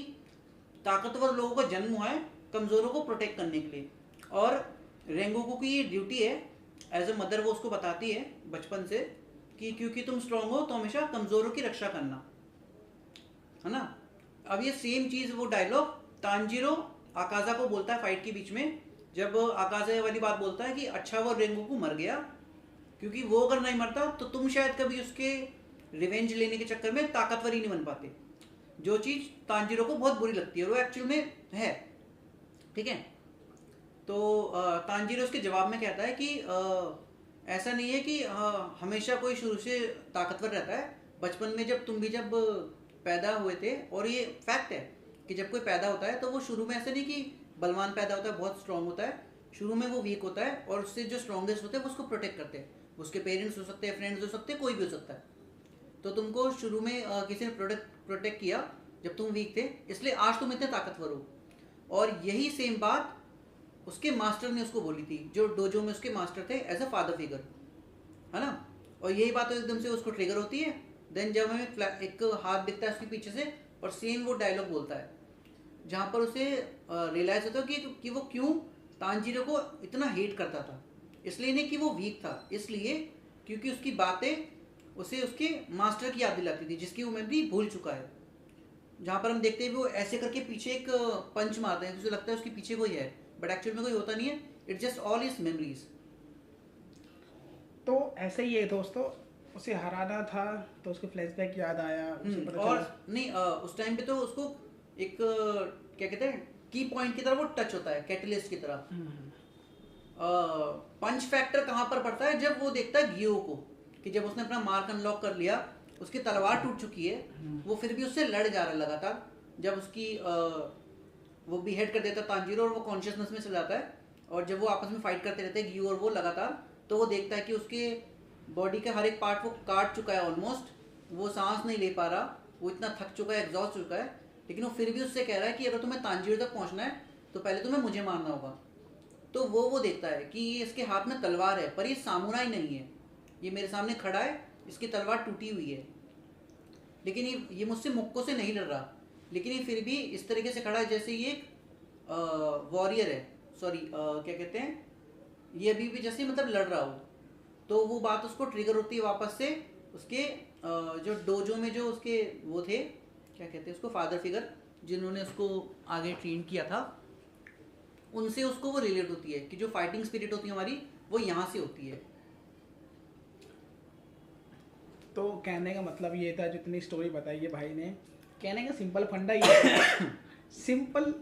ताकतवर लोगों का जन्म हुआ है कमज़ोरों को प्रोटेक्ट करने के लिए, और रेंगोकू की ये ड्यूटी है एज अ मदर, वो उसको बताती है बचपन से कि क्योंकि तुम स्ट्रांग हो तो हमेशा कमज़ोरों की रक्षा करना, है ना। अब ये सेम चीज़ वो डायलॉग तांजीरो आकाजा को बोलता है फाइट के बीच में, जब आकाजा वाली बात बोलता है कि अच्छा वो रेंगोकू मर गया, क्योंकि वो अगर नहीं मरता तो तुम शायद कभी उसके रिवेंज लेने के चक्कर में ताकतवर ही नहीं बन पाते, जो चीज़ तांजीरो को बहुत बुरी लगती है, और वो एक्चुअल में है, ठीक है। तो तांजीरो उसके जवाब में कहता है कि ऐसा नहीं है कि हमेशा कोई शुरू से ताकतवर रहता है, बचपन में जब तुम भी जब पैदा हुए थे, और ये फैक्ट है कि जब कोई पैदा होता है तो वो शुरू में ऐसा नहीं कि बलवान पैदा होता है, बहुत स्ट्रांग होता है, शुरू में वो वीक होता है, और उससे जो स्ट्रॉन्गेस्ट होते हैं वो उसको प्रोटेक्ट करते हैं, उसके पेरेंट्स हो सकते हैं, फ्रेंड्स हो सकते हैं, कोई भी हो सकता है। तो तुमको शुरू में किसी ने प्रोटेक्ट किया जब तुम वीक थे, इसलिए आज तुम इतने ताकतवर हो। और यही सेम बात उसके मास्टर ने उसको बोली थी, जो डोजो में उसके मास्टर थे एज अ फादर फिगर, है ना। और यही बात एकदम से उसको ट्रिगर होती है। देन जब हमें एक हाथ दिखता है उसके पीछे से, और सेम वो डायलॉग बोलता है, जहाँ पर उसे रियलाइज होता है कि वो क्यों तांजीरो को इतना हेट करता था। इसलिए नहीं कि वो वीक था, इसलिए क्योंकि उसकी बातें उसे उसके मास्टर की याद दिलाती थी, जिसकी वो मेमोरी भूल चुका है। जहाँ पर हम देखते हैं वो ऐसे करके पीछे एक पंच मारते हैं, तो उसे लगता है उसके पीछे कोई है, बट एक्चुअल में कोई होता नहीं है, it's just all his memories. तो ऐसे ही है दोस्तों, उसे हराना था तो उसको फ्लैशबैक याद आया, उसे पता और चला। नहीं उस टाइम पे तो उसको एक क्या कहते हैं की पॉइंट की तरह वो टच होता है, कैटलिस्ट की तरह। पंच फैक्टर कहाँ पर पड़ता है, जब वो देखता है गियो को, कि जब उसने अपना मार्क अनलॉक कर लिया, उसकी तलवार टूट चुकी है, वो फिर भी उससे लड़ जा रहा है लगातार। जब उसकी वो भी हेड कर देता है तांजीरो और वो कॉन्शियसनेस में चला जाता है, और जब वो आपस में फाइट करते रहते हैं गियो और वो लगातार, तो वो देखता है कि उसके बॉडी का हर एक पार्ट वो काट चुका है ऑलमोस्ट, वो सांस नहीं ले पा रहा, वो इतना थक चुका है, एग्जॉस्ट चुका है, लेकिन वो फिर भी उससे कह रहा है कि अगर तुम्हें तांजीरो तक पहुंचना है तो पहले तुम्हें मुझे मारना होगा। तो वो देखता है कि ये इसके हाथ में तलवार है, पर ये सामुराई नहीं है, ये मेरे सामने खड़ा है, इसकी तलवार टूटी हुई है, लेकिन ये मुझसे मुक्कों से नहीं लड़ रहा, लेकिन ये फिर भी इस तरीके से खड़ा है जैसे ये एक वॉरियर है, सॉरी क्या कहते हैं, ये अभी भी जैसे मतलब लड़ रहा हो। तो वो बात उसको ट्रिगर होती है वापस से उसके जो डोजो में जो उसके वो थे, क्या कहते हैं उसको, फादर फिगर, जिन्होंने उसको आगे ट्रेन किया था, उनसे उसको वो रिलेट होती है कि जो फाइटिंग स्पिरिट होती है हमारी, वो यहाँ से होती है। तो कहने का मतलब ये था, जितनी स्टोरी बताई है भाई ने, कहने का सिंपल फंडा ये था सिंपल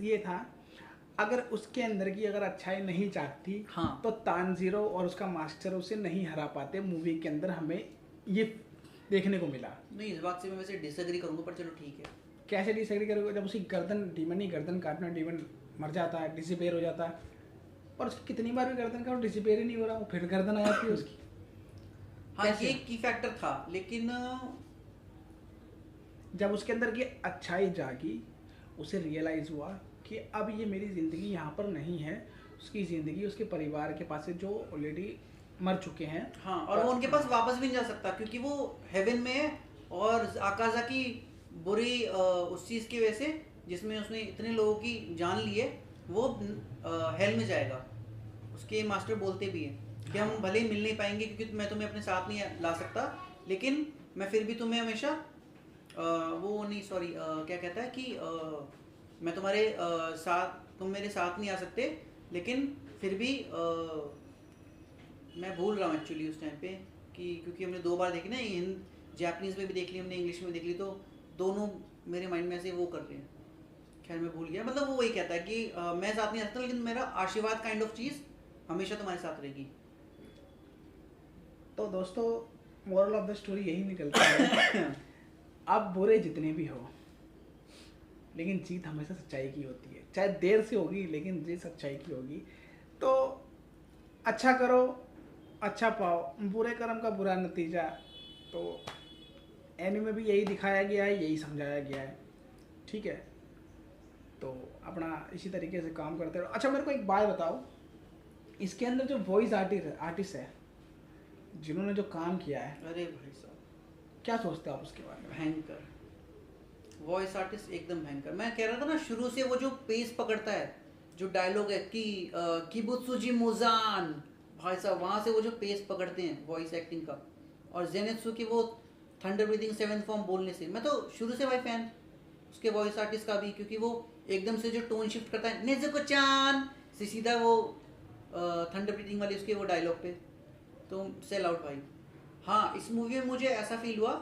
ये था, अगर उसके अंदर की अगर अच्छाई नहीं चाहती, हाँ। तो तानजीरो और उसका मास्टर उसे नहीं हरा पाते। मूवी के अंदर हमें ये देखने को मिला। नहीं, इस बात से मैं वैसे डिसएग्री करूंगा, पर चलो ठीक है। कैसे डिसएग्री करोगे, जब उसकी गर्दन डीमन ही गर्दन काटना, डीमन मर जाता है, डिसअपीयर हो जाता है, और उसकी कितनी बार भी गर्दन काटो डिसअपीयर ही नहीं हो रहा, वो फिर गर्दन आ जाती है उसकी। हाँ, ये की फैक्टर था, लेकिन जब उसके अंदर की अच्छाई जागी, उसे रियलाइज हुआ कि अब ये मेरी ज़िंदगी यहाँ पर नहीं है, उसकी ज़िंदगी उसके परिवार के पास है जो ऑलरेडी मर चुके हैं। हाँ, और वो उनके पास वापस भी नहीं जा सकता क्योंकि वो हेवन में है, और आकाज़ाकी बुरी उस चीज़ की वजह से जिसमें उसने इतने लोगों की जान ली है, वो हेल में जाएगा। उसके मास्टर बोलते भी हैं कि हम भले ही मिल नहीं पाएंगे क्योंकि मैं तुम्हें अपने साथ नहीं ला सकता, लेकिन मैं फिर भी तुम्हें हमेशा वो नहीं, सॉरी क्या कहता है कि मैं तुम्हारे साथ, तुम मेरे साथ नहीं आ सकते, लेकिन फिर भी मैं भूल रहा हूँ एक्चुअली उस टाइम पे, कि क्योंकि हमने 2 बार देखी ना, जापानीज़ में भी देख ली हमने, इंग्लिश में देख ली, तो दोनों मेरे माइंड में ऐसे वो कर रहे हैं। खैर मैं भूल गया, मतलब वो वही कहता है कि मैं साथ नहीं आ सकता, लेकिन मेरा आशीर्वाद काइंड ऑफ चीज़ हमेशा तुम्हारे साथ रहेगी। तो दोस्तों, मोरल ऑफ द स्टोरी यही निकलता है आप बुरे जितने भी हो, लेकिन जीत हमेशा सच्चाई की होती है, चाहे देर से होगी, लेकिन जीत सच्चाई की होगी। तो अच्छा करो, अच्छा पाओ, बुरे कर्म का बुरा नतीजा। तो एनीमे में भी यही दिखाया गया है, यही समझाया गया है, ठीक है। तो अपना इसी तरीके से काम करते रहो। अच्छा, मेरे को एक बात बताओ, इसके अंदर जो वॉइस आर्टिस्ट है जिन्होंने जो काम किया है, अरे भाई साहब, क्या सोचते हो आप उसके बारे में? भयंकर वॉइस आर्टिस्ट, एकदम भयंकर। मैं कह रहा था ना, शुरू से वो जो पेस पकड़ता है, जो डायलॉग है कि किबुत्सुजी मुजान, भाई साहब वहाँ से वो जो पेस पकड़ते हैं वॉइस एक्टिंग का, और जेनेत्सु की वो थंडर ब्रीदिंग 7th फॉर्म बोलने से, मैं तो शुरू से भाई फैन उसके वॉइस आर्टिस्ट का भी, क्योंकि वो एकदम से जो टोन शिफ्ट करता है नेज़ुको चान से सीधा वो थंडर ब्रीदिंग वाली उसके वो डायलॉग पे, तो सेल आउट भाई। हाँ, इस मूवी में मुझे ऐसा फील हुआ,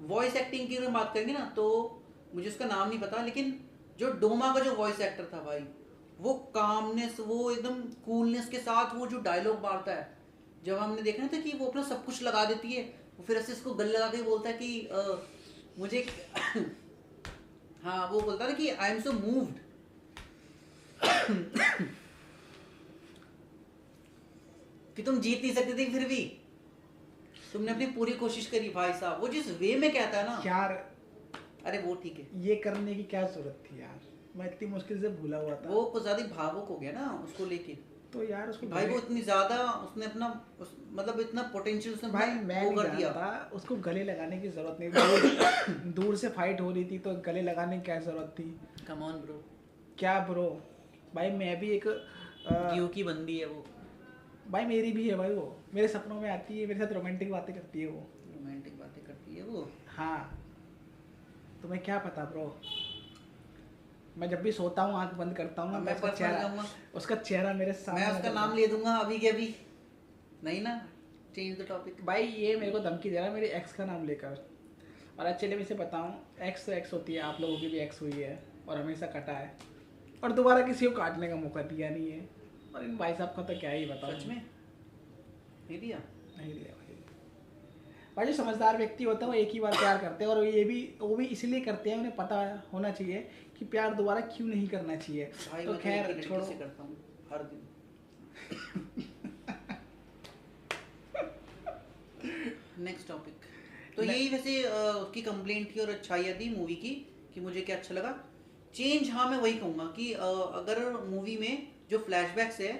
वॉइस एक्टिंग की अगर बात करेंगे ना, तो मुझे उसका नाम नहीं पता, लेकिन जो डोमा का जो वॉइस एक्टर था भाई, वो कामनेस, वो एकदम कूलनेस के साथ वो जो डायलॉग मारता है, जब हमने देखा था कि वो अपना सब कुछ लगा देती है, वो फिर ऐसे इसको गले लगा के बोलता है कि मुझे हाँ, वो बोलता है कि आई एम सो मूव्ड कि तुम जीत नहीं सकते थे, फिर भी तुमने अपनी पूरी कोशिश करी भाई साहब। वो जिस वे में कहता है ना यार, अरे वो ठीक है, ये करने की क्या जरूरत थी यार, मैं इतनी मुश्किल से भूला हुआ था। वो कुछ ज्यादा भावुक हो गया ना उसको लेके, तो यार उसको भाई वो इतनी ज्यादा उसने अपना मतलब इतना पोटेंशियल उसने भाई मैं वो नहीं कर दिया। जानता, उसको गले लगाने की जरूरत नहीं, दूर से फाइट हो रही थी तो गले लगाने की क्या जरूरत थी? कम ऑन ब्रो, क्या ब्रो भाई, मैं भी एक गियो की बंदी है वो भाई, मेरी भी है भाई, वो मेरे सपनों में आती है, मेरे साथ रोमांटिक बातें करती है वो। रोमांटिक बातें करती है वो। हाँ, तुम्हें क्या पता ब्रो, मैं जब भी सोता हूँ आंख बंद करता हूँ ना, मैं उसका पर्स बन जाऊंगा, उसका चेहरा मेरे सामने मैं उसका नजर नाम आता ले दूंगा अभी के अभी। नहीं ना, चेंज द टॉपिक। है। भाई ये मेरे को धमकी दे रहा है मेरी एक्स का नाम लेकर, और एक्चुअली मैं इसे बताऊँ, एक्स तो एक्स होती है, आप लोगों की भी एक्स हुई है और हमेशा कटा है, और दोबारा किसी को काटने का मौका दिया नहीं है, और इन भाई साहब का तो क्या ही बताऊँ। सच में नहीं दिया? नहीं दिया भाई। भाई जो समझदार व्यक्ति होता है वो एक ही बार प्यार करते हैं, और ये भी वो भी इसलिए करते हैं, उन्हें पता होना चाहिए कि प्यार दोबारा क्यों नहीं करना चाहिए। भाई तो मैं खैर एक ही छोड़ो। लड़की से करता हूँ हर दिन। Next topic. तो यही वैसे उसकी कंप्लेंट थी और अच्छाइयाँ थी मूवी की कि मुझे क्या अच्छा लगा। चेंज, हाँ मैं वही कहूँगा कि अगर मूवी में जो फ्लैशबैक्स है,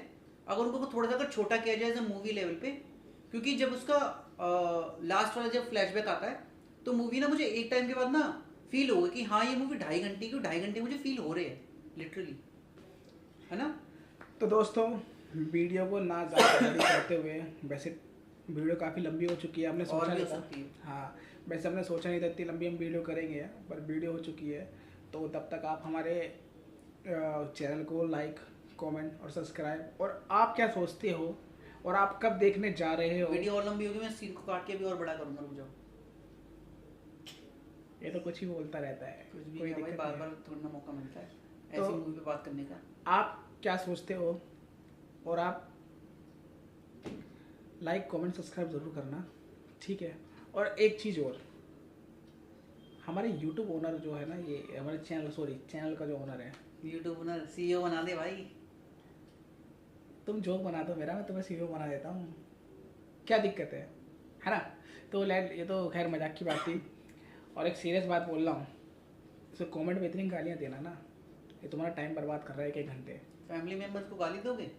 अगर उनको थोड़ा सा अगर छोटा किया जाए एज अ मूवी लेवल पे, क्योंकि जब उसका लास्ट वाला जब फ्लैशबैक आता है तो मूवी ना मुझे एक टाइम के बाद ना फील होगा कि हाँ ये मूवी 2.5 घंटे की, 2.5 घंटे मुझे फील हो रहे हैं लिटरली, है ना। तो दोस्तों वीडियो को ना ज़्यादा बड़ी करते हुए, वैसे वीडियो काफ़ी लंबी हो चुकी है, हमने और सोचा भी नहीं हो था। सकती है। हाँ, वैसे हमने सोचा नहीं था इतनी लंबी हम वीडियो करेंगे, पर वीडियो हो चुकी है। तो तब तक आप हमारे चैनल को लाइक, कमेंट और सब्सक्राइब, और आप क्या सोचते हो और आप कब देखने जा रहे हो। वीडियो और लंबी होगी, मैं सीन को काट के भी और बड़ा करूंगा, रुक जाओ। ये तो कुछ ही बोलता रहता है, कुछ भी कोई क्या भाई, दिक्कत बार नहीं है। बार थोड़ा ना मौका मिलता है तो ऐसी मूवी पे बात करने का। आप क्या सोचते हो, और आप लाइक कमेंट सब्सक्राइब ज़रूर करना, ठीक है। और एक चीज़ और, हमारे यूट्यूब ओनर जो है ना, ये हमारे चैनल का जो ओनर है, यूट्यूब ओनर सीईओ बना दे भाई। तुम जोक बना दो मेरा, मैं तुम्हें सीईओ बना देता हूँ, क्या दिक्कत है ना। तो ये तो खैर मजाक की बात थी, और एक सीरियस बात बोल रहा हूँ, इसको कमेंट में इतनी गालियाँ देना ना, ये तुम्हारा टाइम बर्बाद कर रहा है 1 घंटे। फैमिली मेंबर्स को गाली दोगे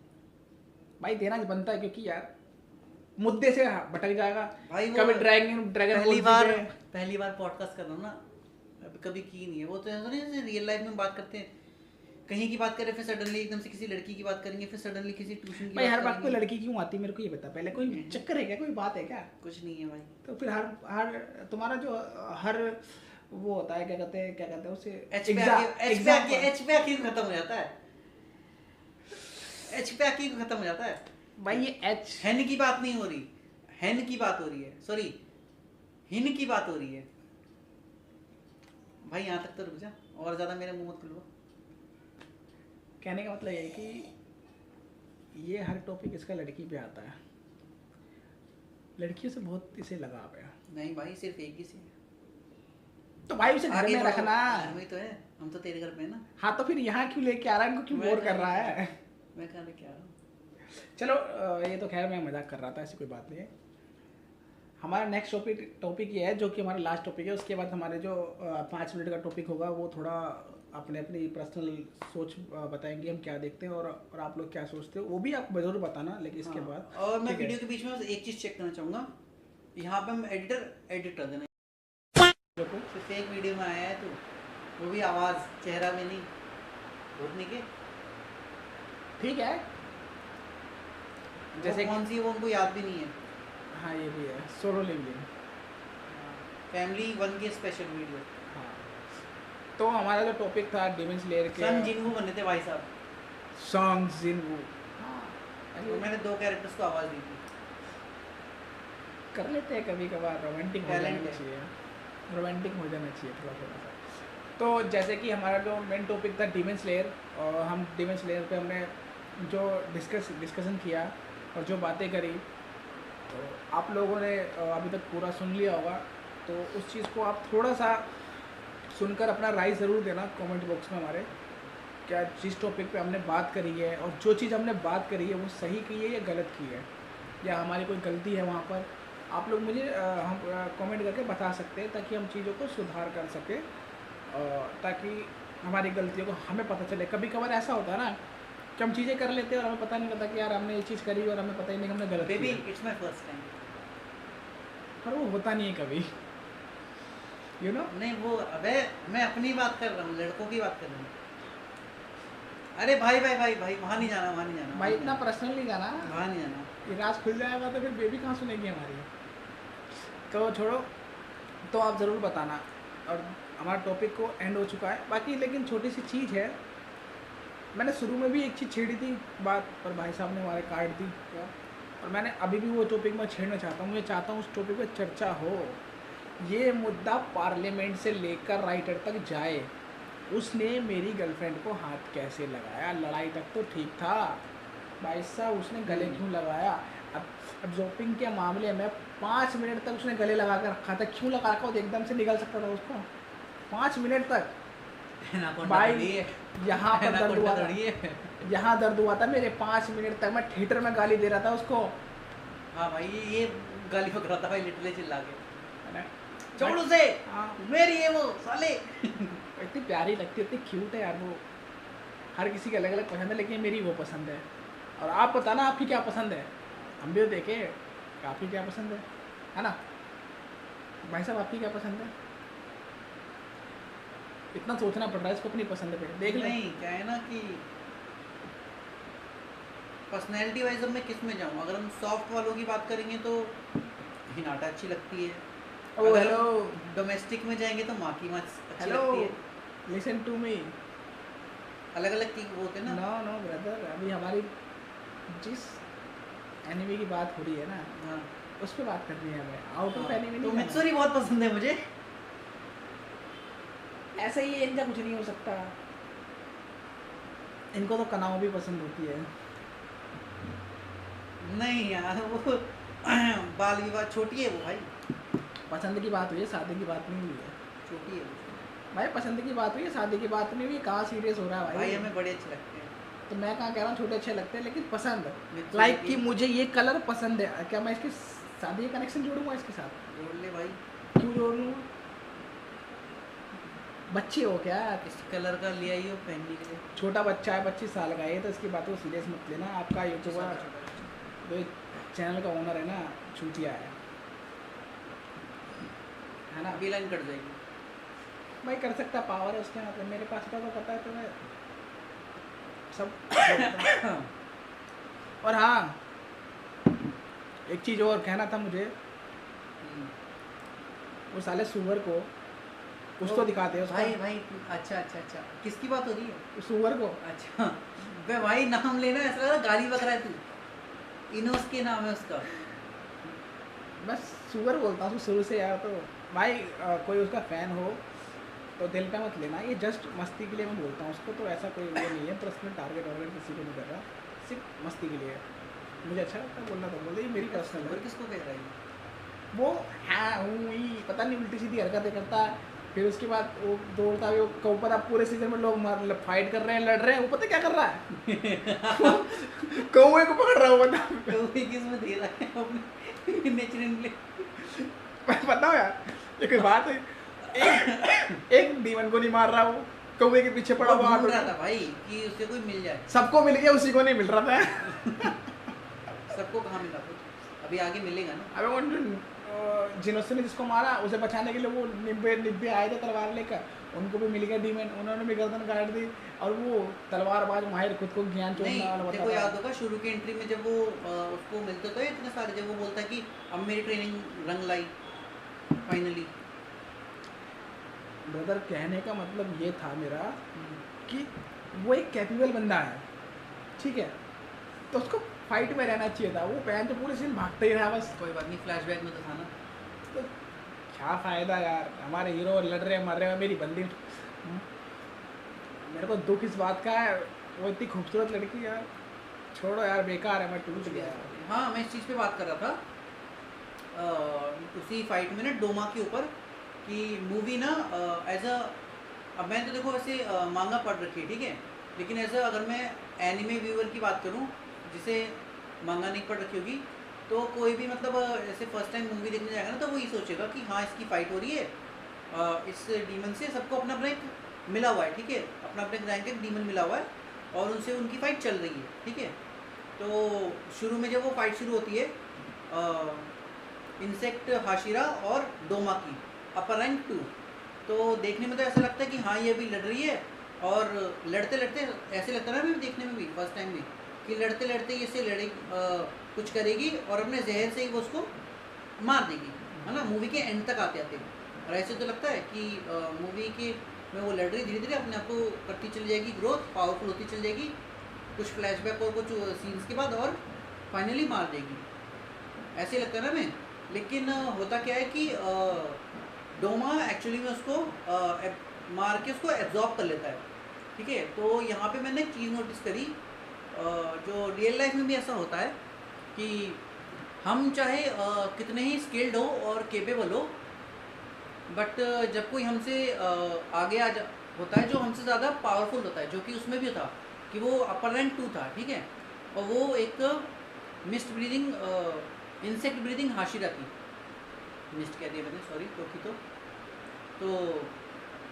भाई देना बनता है, क्योंकि यार मुद्दे से भटक जाएगा भाई। वो कभी ड्रैगन पहली बार पॉडकास्ट कर रहा हूँ ना, कभी की नहीं है वो। तो ऐसा रियल लाइफ में बात करते हैं, कहीं की बात करें फिर सडनली एकदम से किसी लड़की की बात करेंगे, फिर सडनली किसी ट्यूशन की भाई हर बात बात कोई करेंगे। लड़की क्यों आती है, मेरे को ये बता पहले, कोई चक्कर है क्या, कोई बात है क्या। कुछ नहीं है भाई। तो फिर हर तुम्हारा जो हर वो होता है, क्या कहते हैं उसे, एच पे आके खत्म हो जाता है, एच पे आके खत्म हो जाता है भाई। ये एच हेन की बात नहीं हो रही, हेन की बात हो रही है, सॉरी हिन की बात हो रही है भाई। यहाँ तक तो रुक जा, और ज्यादा मेरे मुंह मत खुलवा। कहने का मतलब ये है कि ये हर टॉपिक इसका लड़की पे आता है, लड़कियों से बहुत इसे लगाव है। नहीं भाई, सिर्फ एक ही से। तो भाई उसे घर में रखना। घर में तो है, हम तो तेरे घर पे है ना। हाँ तो फिर यहाँ क्यों लेके आ रहा है, इनको क्यों बोर कर रहा है। मैं कहाँ लेके आ रहा हूँ। चलो ये तो खैर मैं मजाक कर रहा था, ऐसी कोई बात नहीं है। हमारा नेक्स्ट टॉपिक ये है, जो कि हमारा लास्ट टॉपिक है। उसके बाद हमारे जो 5 मिनट का टॉपिक होगा, वो थोड़ा अपने अपनी पर्सनल सोच बताएंगे, हम क्या देखते हैं और आप लोग क्या सोचते हो, वो भी आप जरूर बताना। लेकिन इसके बाद और मैं वीडियो के बीच में एक चीज़ चेक करना चाहूँगा, यहाँ पे हम एडिट कर देना। सिर्फ एक वीडियो में आया है तो वो भी आवाज़, चेहरा में नहीं, घुटने के। ठीक है, जैसे कौन सी वो उनको याद भी नहीं है। हाँ ये भी है, सोलो लिविंग फैमिली 1 के स्पेशल वीडियो। हाँ, तो हमारा जो टॉपिक था डेमन स्लेयर के, सन जिनवू बने थे भाई साहब, सॉन्ग जिनवू। तो मैंने 2 कैरेक्टर्स को आवाज़ दी थी। कर लेते हैं कभी कभार, रोमांटिक हो जाना चाहिए, रोमांटिक हो जाना चाहिए थोड़ा थोड़ा सा। तो जैसे कि हमारा जो मेन टॉपिक था डीमन स्लेयर, और हम डीमन स्लेयर पे हमने जो डिस्कशन किया और जो बातें करी, तो आप लोगों ने अभी तक पूरा सुन लिया होगा। तो उस चीज़ को आप थोड़ा सा सुनकर अपना राय ज़रूर देना कमेंट बॉक्स में हमारे, क्या जिस टॉपिक पे हमने बात करी है और जो चीज़ हमने बात करी है वो सही की है या गलत की है, या हमारी कोई गलती है वहाँ पर, आप लोग मुझे हम कमेंट करके बता सकते हैं, ताकि हम चीज़ों को सुधार कर सकें, ताकि हमारी गलतियों को हमें पता चले। कभी कभार ऐसा होता है ना कि हम चीज़ें कर लेते हैं और हमें पता नहीं लगता कि यार हमने ये चीज़ करी और हमें पता ही नहीं कि हमने गलत बेबी किया। It's my first time. पर वो होता नहीं है कभी, यू नो। नहीं वो, अबे मैं अपनी बात कर रहा हूँ, लड़कों की बात कर रहा हूँ। अरे भाई भाई भाई भाई, वहाँ नहीं जाना, वहाँ नहीं जाना भाई, इतना पर्सनल नहीं जाना, वहाँ नहीं जाना। ये राज खुल जाएगा तो फिर बेबी कहाँ सुनेगी हमारी। तो छोड़ो, तो आप ज़रूर बताना। और हमारा टॉपिक को एंड हो चुका है बाकी, लेकिन छोटी सी चीज़ है, मैंने शुरू में भी एक चीज़ छेड़ी थी बात, पर भाई साहब ने हमारे काट दी क्या, और मैंने अभी भी वो टॉपिक मैं छेड़ना चाहता हूँ। मैं चाहता हूँ उस टॉपिक पर चर्चा हो, ये मुद्दा पार्लियामेंट से लेकर राइटर तक जाए। उसने मेरी गर्लफ्रेंड को हाथ कैसे लगाया, लड़ाई तक तो ठीक था भाई साहब, उसने गले क्यों लगाया। अब जोपिंग के मामले में 5 मिनट तक उसने गले लगा कर रखा था, क्यों लगा रखा, वो एकदम से निकल सकता था उसको 5 मिनट तक। भाई यहाँ पर दर्द हुआ था, यहाँ दर्द हुआ था मेरे 5 मिनट तक, मैं थिएटर में गाली दे रहा था उसको। हाँ भाई, ये गाली बक रहा था भाई, लिटरली चिल्ला के, छोड़ उसे, हाँ मेरी है वो साले। इतनी प्यारी लगती है, इतनी क्यूट है यार वो। हर किसी की अलग अलग पसंद है, लेकिन मेरी वो पसंद है। और आप बताना आपकी क्या पसंद है, हम भी तो देखें कि आपकी क्या पसंद है ना भाई साहब, आपकी क्या पसंद है। इतना सोचना पड़ रहा है इसको अपनी पसंद पे, देख नहीं क्या है ना कि पर्सनैलिटी वाइज अब मैं किस में जाऊँ। अगर हम सॉफ्ट वालों की बात करेंगे तो हिनाटा अच्छी लगती है, ओ हेलो, डोमेस्टिक में जाएंगे तो माँ की माँ अच्छी हेलो लगती है। लिसन टू मी, अलग अलग की वो होते हैं ना। नो नो ब्रदर, अभी हमारी जिस एनिमे की बात हो रही है ना, हाँ, उस पर बात करनी है हमें, आउट ऑफ एनिमे तो नहीं। मित्सुरी बहुत पसंद है मुझे। ऐसा ही है, इनका कुछ नहीं हो सकता, इनको तो कनाओ भी पसंद होती है। नहीं यार, वो बाल विवाह छोटी है वो भाई, पसंद की बात हुई है, शादी की बात नहीं हुई है छोटी है वो। भाई, पसंद की बात हुई है, शादी की बात नहीं हुई, कहाँ सीरियस हो रहा है भाई हमें बड़े अच्छे लगते हैं। तो मैं कहाँ कह रहा हूँ छोटे अच्छे लगते हैं, लेकिन पसंद मित्सुरी लाइक की- कि मुझे ये कलर पसंद है, क्या मैं इसकी शादी का कनेक्शन जोड़ूंगा इसके साथ, जोड़ ले भाई, क्यों जोड़ूँ, बच्चे हो क्या, इस कलर का लिया ही हो पहनने के लिए। छोटा बच्चा है 25 साल का है, तो इसकी बात को सीरियस मत लेना। आपका यूट्यूबर जो चैनल का ओनर है ना, चूतिया है ना, अभी लाइन कट जाएगी। भाई कर सकता, पावर है उसके हाथ में, मेरे पास का तो पता है तुम्हें सब। और हाँ, एक चीज़ और कहना था मुझे, वो साले सुअर को कुछ तो दिखाते हैं उसका। भाई भाई, अच्छा अच्छा अच्छा, किसकी बात हो रही है। सुअर को, अच्छा बे भाई, नाम लेना ऐसा लग रहा है गाली बक रहा है तू। इनोस के नाम है उसका। बस सुअर बोलता हूँ शुरू से यार। तो भाई कोई उसका फ़ैन हो तो दिल पे मत लेना, ये जस्ट मस्ती के लिए मैं बोलता हूँ उसको, तो ऐसा कोई वो नहीं है, पर्सनल टारगेट वगैरह किसी को नहीं कर रहा, सिर्फ मस्ती के लिए मुझे अच्छा लगता है बोलना, तो बोल ये मेरी पर्सनल और है। किसको कह रहा है वो हाँ हूँ ही पता नहीं, उल्टी सीधी हरकतें करता है, फिर उसके बाद वो दौड़ता है, वो पता पूरे सीजन में लोग फाइट कर रहे हैं, लड़ रहे हैं, वो पता क्या कर रहा है कौवे को पकड़ रहा है, वो बता तो किसमें दे रहा है अपने नेचुरली। पता हो यार, एक बात है, एक डीमन को नहीं मार रहा, वो कौवे के पीछे पड़ा हुआ ढूंढ रहा था भाई कि उससे कोई मिल जाए। सबको मिल गया, उसी को नहीं मिल रहा था सबको कहाँ मिला कुछ, अभी आगे मिलेगा ना। अबे वो जिनोसे ने जिसको मारा उसे बचाने के लिए वो निब्बे आए थे तलवार लेकर, उनको भी मिल गया डीमन, उन्होंने भी गर्दन काट दी, और वो तलवारबाज माहिर खुद को ज्ञान चोरने वाला नहीं, बता देखो रहा याद है। होगा शुरू की एंट्री में जब वो उसको मिलते तो इतने सारे, जब वो बोलता है कि अब मेरी ट्रेनिंग रंग लाई फाइनली। ब्रदर कहने का मतलब ये था मेरा कि वो एक कैपेबल बंदा है, ठीक है, तो उसको फाइट में रहना चाहिए था, वो पैन तो पूरे सीन भागते ही रहा बस। कोई बात नहीं, फ्लैशबैक में तो था ना। तो क्या फ़ायदा यार, हमारे हीरो लड़ रहे मर रहे हैं, मेरी बंदी। मेरे को दुख इस बात का है, वो इतनी खूबसूरत लड़की यार, छोड़ो यार, बेकार है, मैं टूट गया यार। हाँ, मैं इस चीज़ पे बात कर रहा था उसी फाइट में ना, डोमा के ऊपर, कि मूवी ना एज अ, अब मैं तो देखो वैसे मांगा पढ़ रखी है, ठीक है, लेकिन एज अ अगर मैं एनिमे व्यूअर की बात करूँ जिसे मांगा नहीं पढ़ रखी होगी, तो कोई भी मतलब ऐसे फर्स्ट टाइम मूवी देखने जाएगा ना, तो वो ये सोचेगा कि हाँ इसकी फाइट हो रही है इस डीमन से, सबको अपना अपना एक मिला हुआ है, ठीक है, अपना अपना एक रैंक एक डीमन मिला हुआ है, और उनसे उनकी फाइट चल रही है, ठीक है। तो शुरू में जब वो फाइट शुरू होती है इंसेक्ट हाशिरा और डोमा की, अपर रैंक 2, तो देखने में तो ऐसा लगता है कि हाँ ये अभी लड़ रही है, और लड़ते लड़ते ऐसे लगता है ना अभी देखने में भी फर्स्ट टाइम में कि लड़ते लड़ते ये से लड़े कुछ करेगी और अपने जहर से ही वो उसको मार देगी, है ना, मूवी के एंड तक आते आते। और ऐसे तो लगता है कि मूवी के में वो लड़ रही, धीरे धीरे अपने आप को करती चली जाएगी ग्रोथ, पावरफुल होती चली जाएगी, कुछ फ्लैशबैक और कुछ सीन्स के बाद, और फाइनली मार देगी, ऐसे लगता है ना हमें। लेकिन होता क्या है कि डोमा एक्चुअली में उसको मार के उसको एब्जॉर्ब कर लेता है, ठीक है। तो यहाँ पे मैंने एक चीज़ नोटिस करी, जो रियल लाइफ में भी ऐसा होता है कि हम चाहे कितने ही स्किल्ड हो और केपेबल हो, बट जब कोई हमसे आगे होता है, जो हमसे ज़्यादा पावरफुल होता है, जो कि उसमें भी था कि वो अपर रैंक 2 था, ठीक है, और वो एक mist breathing insect breathing Hashira थी, मिस्ट कह दिया मैंने, सॉरी, क्योंकि तो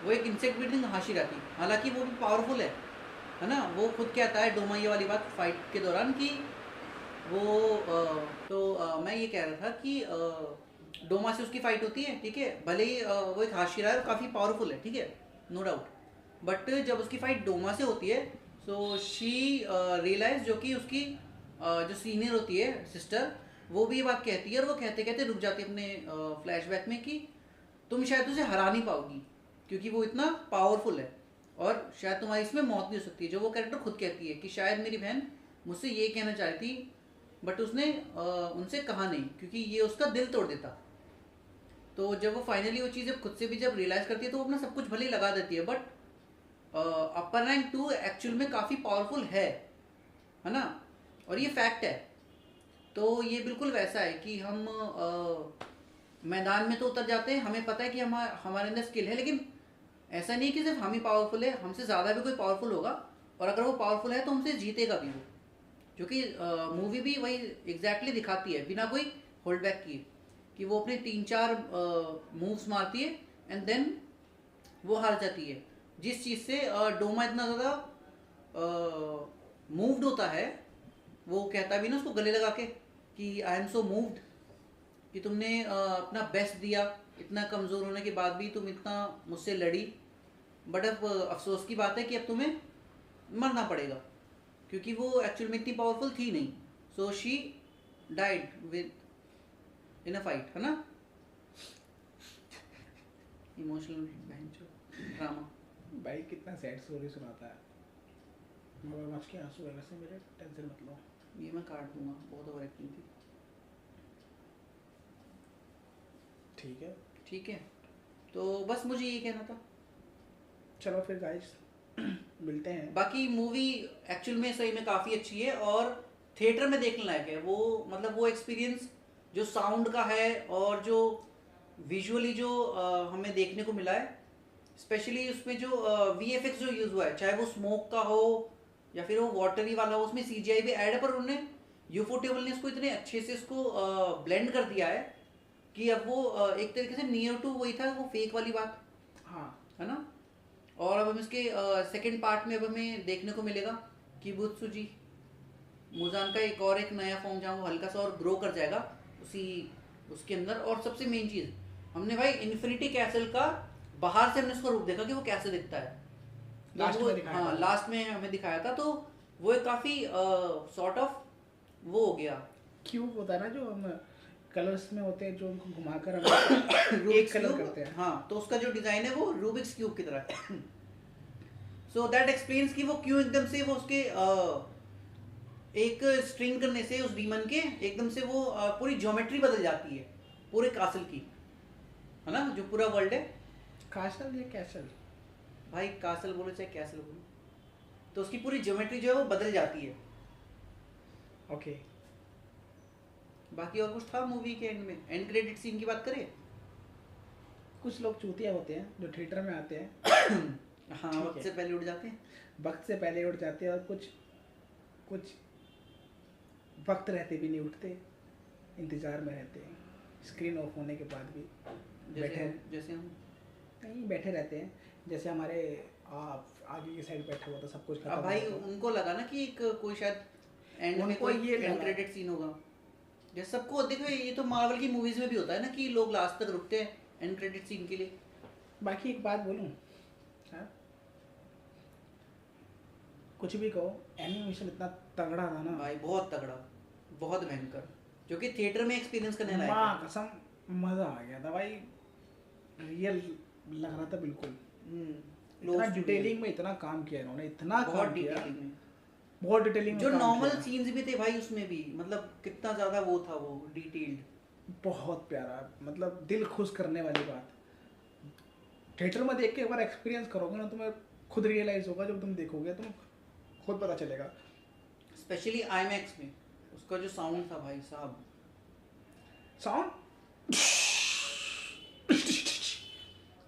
वो एक इंसेक्ट ब्रीदिंग हाशिरा थी, हालांकि वो भी पावरफुल है ना। वो खुद कहता है डोमा ये वाली बात फाइट के दौरान कि वो मैं ये कह रहा था कि डोमा से उसकी फाइट होती है, ठीक है, भले ही वो एक हाशिरा है, काफ़ी पावरफुल है, ठीक है, नो डाउट, बट जब उसकी फाइट डोमा से होती है, सो शी रियलाइज, जो कि उसकी जो सीनियर होती है सिस्टर, वो भी ये बात कहती है, और वो कहते कहते रुक जाती है अपने फ्लैशबैक में कि तुम शायद उसे हरा नहीं पाओगी, क्योंकि वो इतना पावरफुल है, और शायद तुम्हारी इसमें मौत भी हो सकती है, जो वो कैरेक्टर खुद कहती है कि शायद मेरी बहन मुझसे ये कहना चाह रही थी, बट उसने उनसे कहा नहीं, क्योंकि ये उसका दिल तोड़ देता। तो जब वो फाइनली वो चीज़ खुद से भी जब रियलाइज़ करती है, तो वो अपना सब कुछ भले ही लगा देती है, बट अपर रैंक 2 एक्चुअल में काफ़ी पावरफुल है ना, और ये फैक्ट है। तो ये बिल्कुल वैसा है कि हम मैदान में तो उतर जाते हैं, हमें पता है कि हमारे अंदर स्किल है, लेकिन ऐसा नहीं है कि सिर्फ हम ही पावरफुल है, हमसे ज़्यादा भी कोई पावरफुल होगा, और अगर वो पावरफुल है तो हमसे जीतेगा भी वो, जो कि मूवी भी वही एग्जैक्टली दिखाती है, बिना कोई होल्ड बैक किए, कि वो अपने 3-4 मूव्स मारती है एंड देन वो हार जाती है। जिस चीज़ से डोमा इतना ज़्यादा मूव्ड होता है, वो कहता भी ना उसको गले लगा के कि आई एम सो मूव्ड, कि तुमने अपना बेस्ट दिया, इतना कमज़ोर होने के बाद भी तुम इतना मुझसे लड़ी, बट अब अफसोस की बात है कि अब तुम्हें मरना पड़ेगा, क्योंकि वो एक्चुअल में इतनी पावरफुल थी नहीं, so she died with in a fight, है ना। Emotional drama. भाई कितना सैड स्टोरी सुनाता है, मगरमच्छ के आंसू है वैसे मेरे, टेंशन मत लो। ये मैं काट दूंगा, बहुत ओवर एक्टिंग थी। ठीक है, ठीक है, तो बस मुझे ये कहना था। चलो फिर गाइस मिलते हैं। बाकी मूवी एक्चुअल में सही में काफ़ी अच्छी है, और थिएटर में देखने लायक है वो, मतलब वो एक्सपीरियंस जो साउंड का है और जो विजुअली जो हमें देखने को मिला है, स्पेशली उसमें जो VFX जो यूज़ हुआ है, चाहे वो स्मोक का हो या फिर वो वाटरी वाला हो, उसमें CGI भी ऐड है, पर उन्होंने यूफोटेबल ने इसको इतने अच्छे से इसको ब्लेंड कर दिया है कि अब वो एक तरीके से नियर टू वही था, वो फेक वाली बात, हाँ, है ना। और अब हम इसके सेकंड पार्ट में अब हमें देखने को मिलेगा किबुत्सुजी मुजान का एक नया फॉर्म, जहाँ वो हल्का सा और ग्रो कर जाएगा उसी उसके अंदर। और सबसे मेन चीज़, हमने भाई इन्फिनिटी कैसल का बाहर से हमने उसका रूप देखा कि वो कैसे दिखता है, लास्ट वो में दिखाया था। हाँ लास्ट में हमें दिखाया था, तो वो एक काफ़ी सॉर्ट ऑफ वो हो गया, क्यूब होता है ना जो हम कलर्स में होते हैं, जो उनको घुमाकर हम एक कलर करते हैं। हाँ, तो उसका जो डिज़ाइन है वो रूबिक्स क्यूब की तरह है। सो दैट एक्सप्लेन्स कि वो क्यों एकदम से वो उसके एक स्ट्रिंग करने से उस डीमन के एकदम से वो पूरी ज्योमेट्री बदल जाती है पूरे कासल की, है ना, जो पूरा वर्ल्ड है। कासल या कैसल, भाई कासल बोलो चाहे कैसल बोलो, तो उसकी पूरी ज्योमेट्री जो है वो बदल जाती है। ओके। बाकी और कुछ था मूवी के एंड में? एंड क्रेडिट सीन की बात करें? कुछ लोग चूतिया होते हैं जो थिएटर में आते हैं हाँ, वक्त से पहले उठ जाते हैं, वक्त से पहले उठ जाते हैं, और कुछ वक्त रहते भी नहीं उठते, इंतज़ार में रहते हैं स्क्रीन ऑफ होने के बाद भी, जैसे हम नहीं बैठे रहते हैं। जैसे हमारे आगे की साइड बैठा हुआ था, सब कुछ खत्म अब भाई हुआ था। उनको लगा ना कि एक कोई शायद एंड में उनको कोई ये एंड लगा। क्रेडिट सीन होगा, जैसे सबको देखो, ये तो मार्वल की मूवीज में भी होता है ना कि लोग लास्ट तक रुकते हैं एंड क्रेडिट सीन के लिए। बाकी एक बात बोलूं, हाँ, कुछ भी कहो, एनिमेशन इतना तगड़ा था ना भाई, बहुत तगड़ा, बहुत भयंकर, जो कि थिएटर में एक्सपीरियंस करने लायक माँ है। कसम, मजा आ गया था भाई, रियल लग रहा था बिल्कुल। इतना close to डिटेलिंग में इतना काम किया इन्होंने, इतना real, बहुत काम किया, डिटेलिंग में। बहुत डिटेलिंग में जो काम नॉर्मल किया। सीन्स भी थे भाई उसमें भी, मतलब कितना ज्यादा वो था, वो डिटेल्ड। बहुत प्यारा, मतलब दिल खुश करने वाली बात। थिएटर में देख के एक बार एक्सपीरियंस करोगे ना, तुम्हें खुद रियलाइज होगा, जब तुम देखोगे तुम्हें खुद पता चलेगा। स्पेशली IMAX में उसका जो साउंड था भाई साहब, साउंड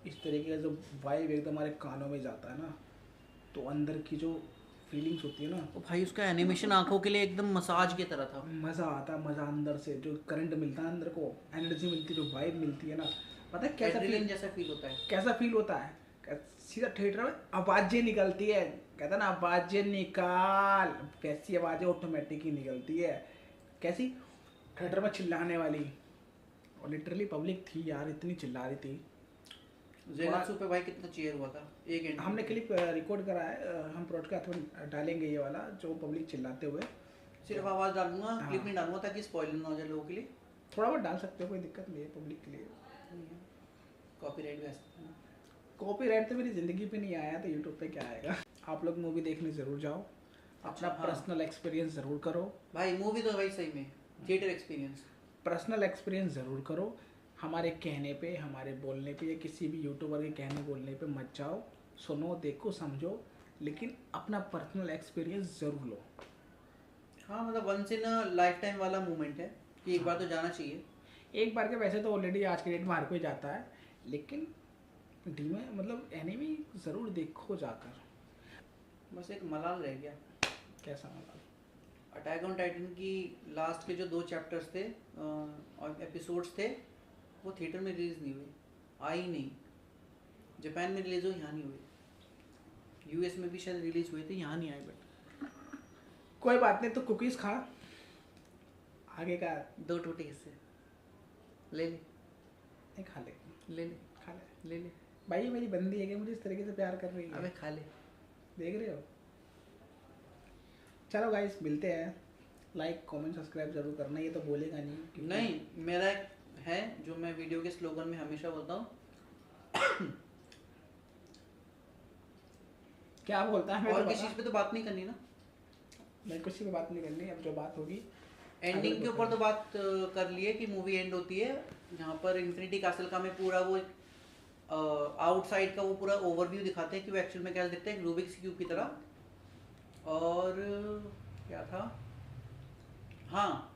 इस तरीके का जो वाइब एकदम हमारे कानों में जाता है ना, तो अंदर की जो फीलिंग्स होती है ना, तो भाई उसका एनिमेशन आंखों के लिए एकदम मसाज की तरह था। मज़ा आता, मज़ा अंदर से जो करंट मिलता है अंदर को, एनर्जी मिलती है, जो वाइब मिलती है ना, पता है कैसा एड्रेनलिन फील, जैसा फील होता है। कैसा फील होता है। सीधा थिएटर में आवाज़ें निकलती है, कहता है ना आवाज़ें निकाल, वैसी आवाज़ें ऑटोमेटिक ही निकलती है। कैसी? थिएटर में चिल्लाने वाली। और लिटरली पब्लिक थी यार, इतनी चिल्ला रही थी। जेनात्सु पे भाई कितना चीयर हुआ था एक एंड। हमने क्लिप रिकॉर्ड करा है, हम पॉडकास्ट में डालेंगे ये वाला, जो पब्लिक चिल्लाते हुए। सिर्फ आवाज डालूंगा, हाँ। क्लिप नहीं डालूंगा ताकि स्पॉइलर ना हो जाए लोगों के लिए। थोड़ा बहुत डाल सकते हो, कोई दिक्कत नहीं है पब्लिक के लिए। कॉपीराइट वैसे। कॉपीराइट तो मेरी ज़िंदगी पे नहीं आया, तो यूट्यूब पे क्या आएगा। आप लोग मूवी देखने ज़रूर जाओ, अपना अच्छा, हाँ। पर्सनल एक्सपीरियंस ज़रूर करो, भाई मूवी तो भाई सही में थिएटर एक्सपीरियंस। पर्सनल एक्सपीरियंस ज़रूर करो। हमारे कहने पे, हमारे बोलने पे, या किसी भी यूट्यूबर के कहने बोलने पे मत जाओ। सुनो, देखो, समझो, लेकिन अपना पर्सनल एक्सपीरियंस ज़रूर लो। हाँ मतलब once in a lifetime वाला मोमेंट है कि एक बार तो जाना चाहिए। एक बार के वैसे तो ऑलरेडी आज के डेट में हर कोई जाता है, लेकिन डीमे मतलब एनिमी ज़रूर देखो जाकर। बस एक मलाल रह गया। कैसा मतलब? अटैक ऑन टाइटन की लास्ट के जो 2 चैप्टर्स थे और एपिसोड्स थे, वो थिएटर में रिलीज नहीं हुए, आई नहीं। जापान में रिलीज हुए, यहाँ नहीं हुए। US में भी शायद रिलीज हुए थे, यहाँ नहीं आए। बट कोई बात नहीं, तो कुकीज़ खा, आगे का 2 टूटे हिस्से ले ले, नहीं खा ले, ले ले, खा ले। ले ले। भाई ये मेरी बंदी है कि मुझे इस तरीके से प्यार कर रही है, अबे खा ले। देख रहे हो। चलो गाइस, मिलते हैं। लाइक कमेंट सब्सक्राइब जरूर करना, ये तो बोलेगा नहीं क्योंकि- नहीं, मेरा एक है जो मैं वीडियो के स्लोगन में हमेशा बोलता हूँ। क्या बोलता है? और किसी चीज़ पे तो बात नहीं करनी ना, मैं कुछ पे बात नहीं करनी, अब जो बात होगी एंडिंग के ऊपर तो बात कर लिए कि मूवी एंड होती है जहाँ पर इन्फिनिटी कैसल का में पूरा वो आउटसाइड का वो पूरा ओवरव्यू दिखाते हैं कि वो एक्चुअल में क्या दिखता है, रूबिक्स क्यूब की तरह। और क्या था, हाँ,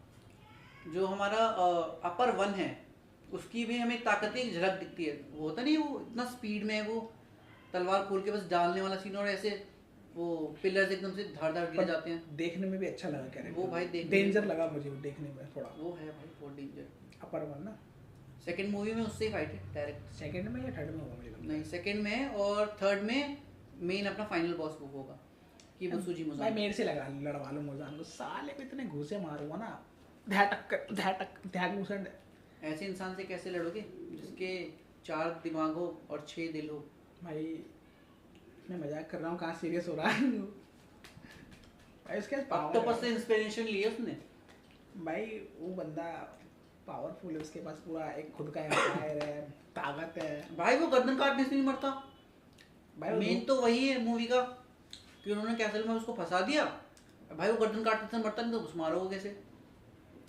जो हमारा अपर वन है उसकी भी हमें ताकत की झलक दिखती है। वो होता नहीं, वो इतना स्पीड में है, वो तलवार खोल के बस डालने वाला सीन, और ऐसे वो पिलर्स एकदम से धाड़ धाड़ गिर जाते हैं। देखने में भी अच्छा लगा कैरेक्टर, वो भाई देखने डेंजर में- लगा मुझे वो देखने में थोड़ा। वो है भाई बहुत डेंजर। अपर वन ना, सेकंड मूवी में उससे ही फाइट है डायरेक्ट। सेकंड में या थर्ड में होगा मुझे लगता है। नहीं, सेकंड में है, और थर्ड में मेन अपना फाइनल बॉस वो होगा कि वो सूजी भाई मुजान। मेरे से लड़वा लो मोजान को, साले को इतने घूसे मारूंगा ना, ध्यान घूसन। ऐसे इंसान से कैसे लड़ोगे जिसके 4 दिमाग हो और 6 दिल हो। भाई मैं मजाक कर रहा हूँ, कहाँ सीरियस हो रहा है भाई। उसके पास ऑक्टोपस से इंस्पिरेशन ली है उसने। भाई वो बंदा पावरफुल है, उसके पास पूरा एक खुद का एम्पायर है, ताकत है भाई वो गर्दन काटने से नहीं मरता। भाई। वो मेन तो वही है मूवी का कि उन्होंने कैसल में उसको फंसा दिया। भाई वो गर्दन काटने से मरता नहीं तो उस मारोगे कैसे?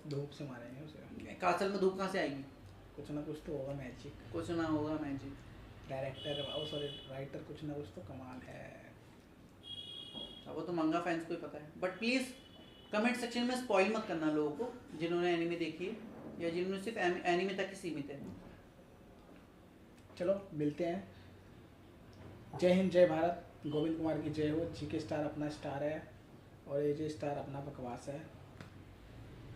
धूप से मारेंगे उसे, कासल में धूप कहाँ से आएगी? कुछ ना कुछ तो होगा मैजिक। कुछ ना होगा मैजिक। डायरेक्टर सॉरी राइटर कुछ ना कुछ तो कमाल है। अब वो तो मंगा फैंस को ही पता है। बट प्लीज़ कमेंट सेक्शन में स्पॉइल मत करना लोगों को जिन्होंने एनिमे देखी है या जिन्होंने सिर्फ एनिमे तक ही सीमित है। चलो मिलते हैं। जय हिंद, जय भारत, गोविंद कुमार की जय हो। जीके स्टार अपना स्टार है और एजे स्टार अपना बकवास है।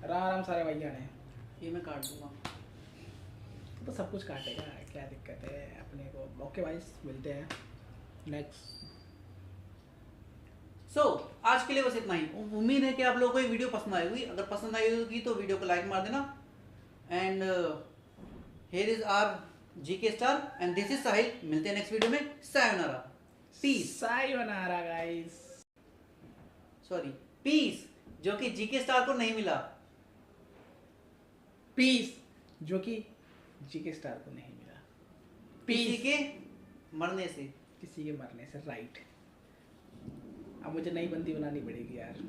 राम राम सारे भैया ने, ये मैं काट दूंगा। तो सब कुछ काटेगा, क्या दिक्कत है अपने को। ओके भाई, मिलते हैं नेक्स्ट। आज के लिए बस इतना ही। उम्मीद है कि आप लोगों को ये वीडियो पसंद आई होगी। अगर पसंद आई होगी तो वीडियो को लाइक मार देना। And here is our GK star and this is Sahil. मिलते हैं नेक्स्ट वीडियो में। Sayonara, peace. Sayonara guys, sorry, peace, जो कि जीके स्टार को नहीं मिला। पीस जो कि जीके स्टार को नहीं मिला। किसी के मरने से। किसी के मरने से, राइट। अब मुझे नई बंदी बनानी पड़ेगी यार।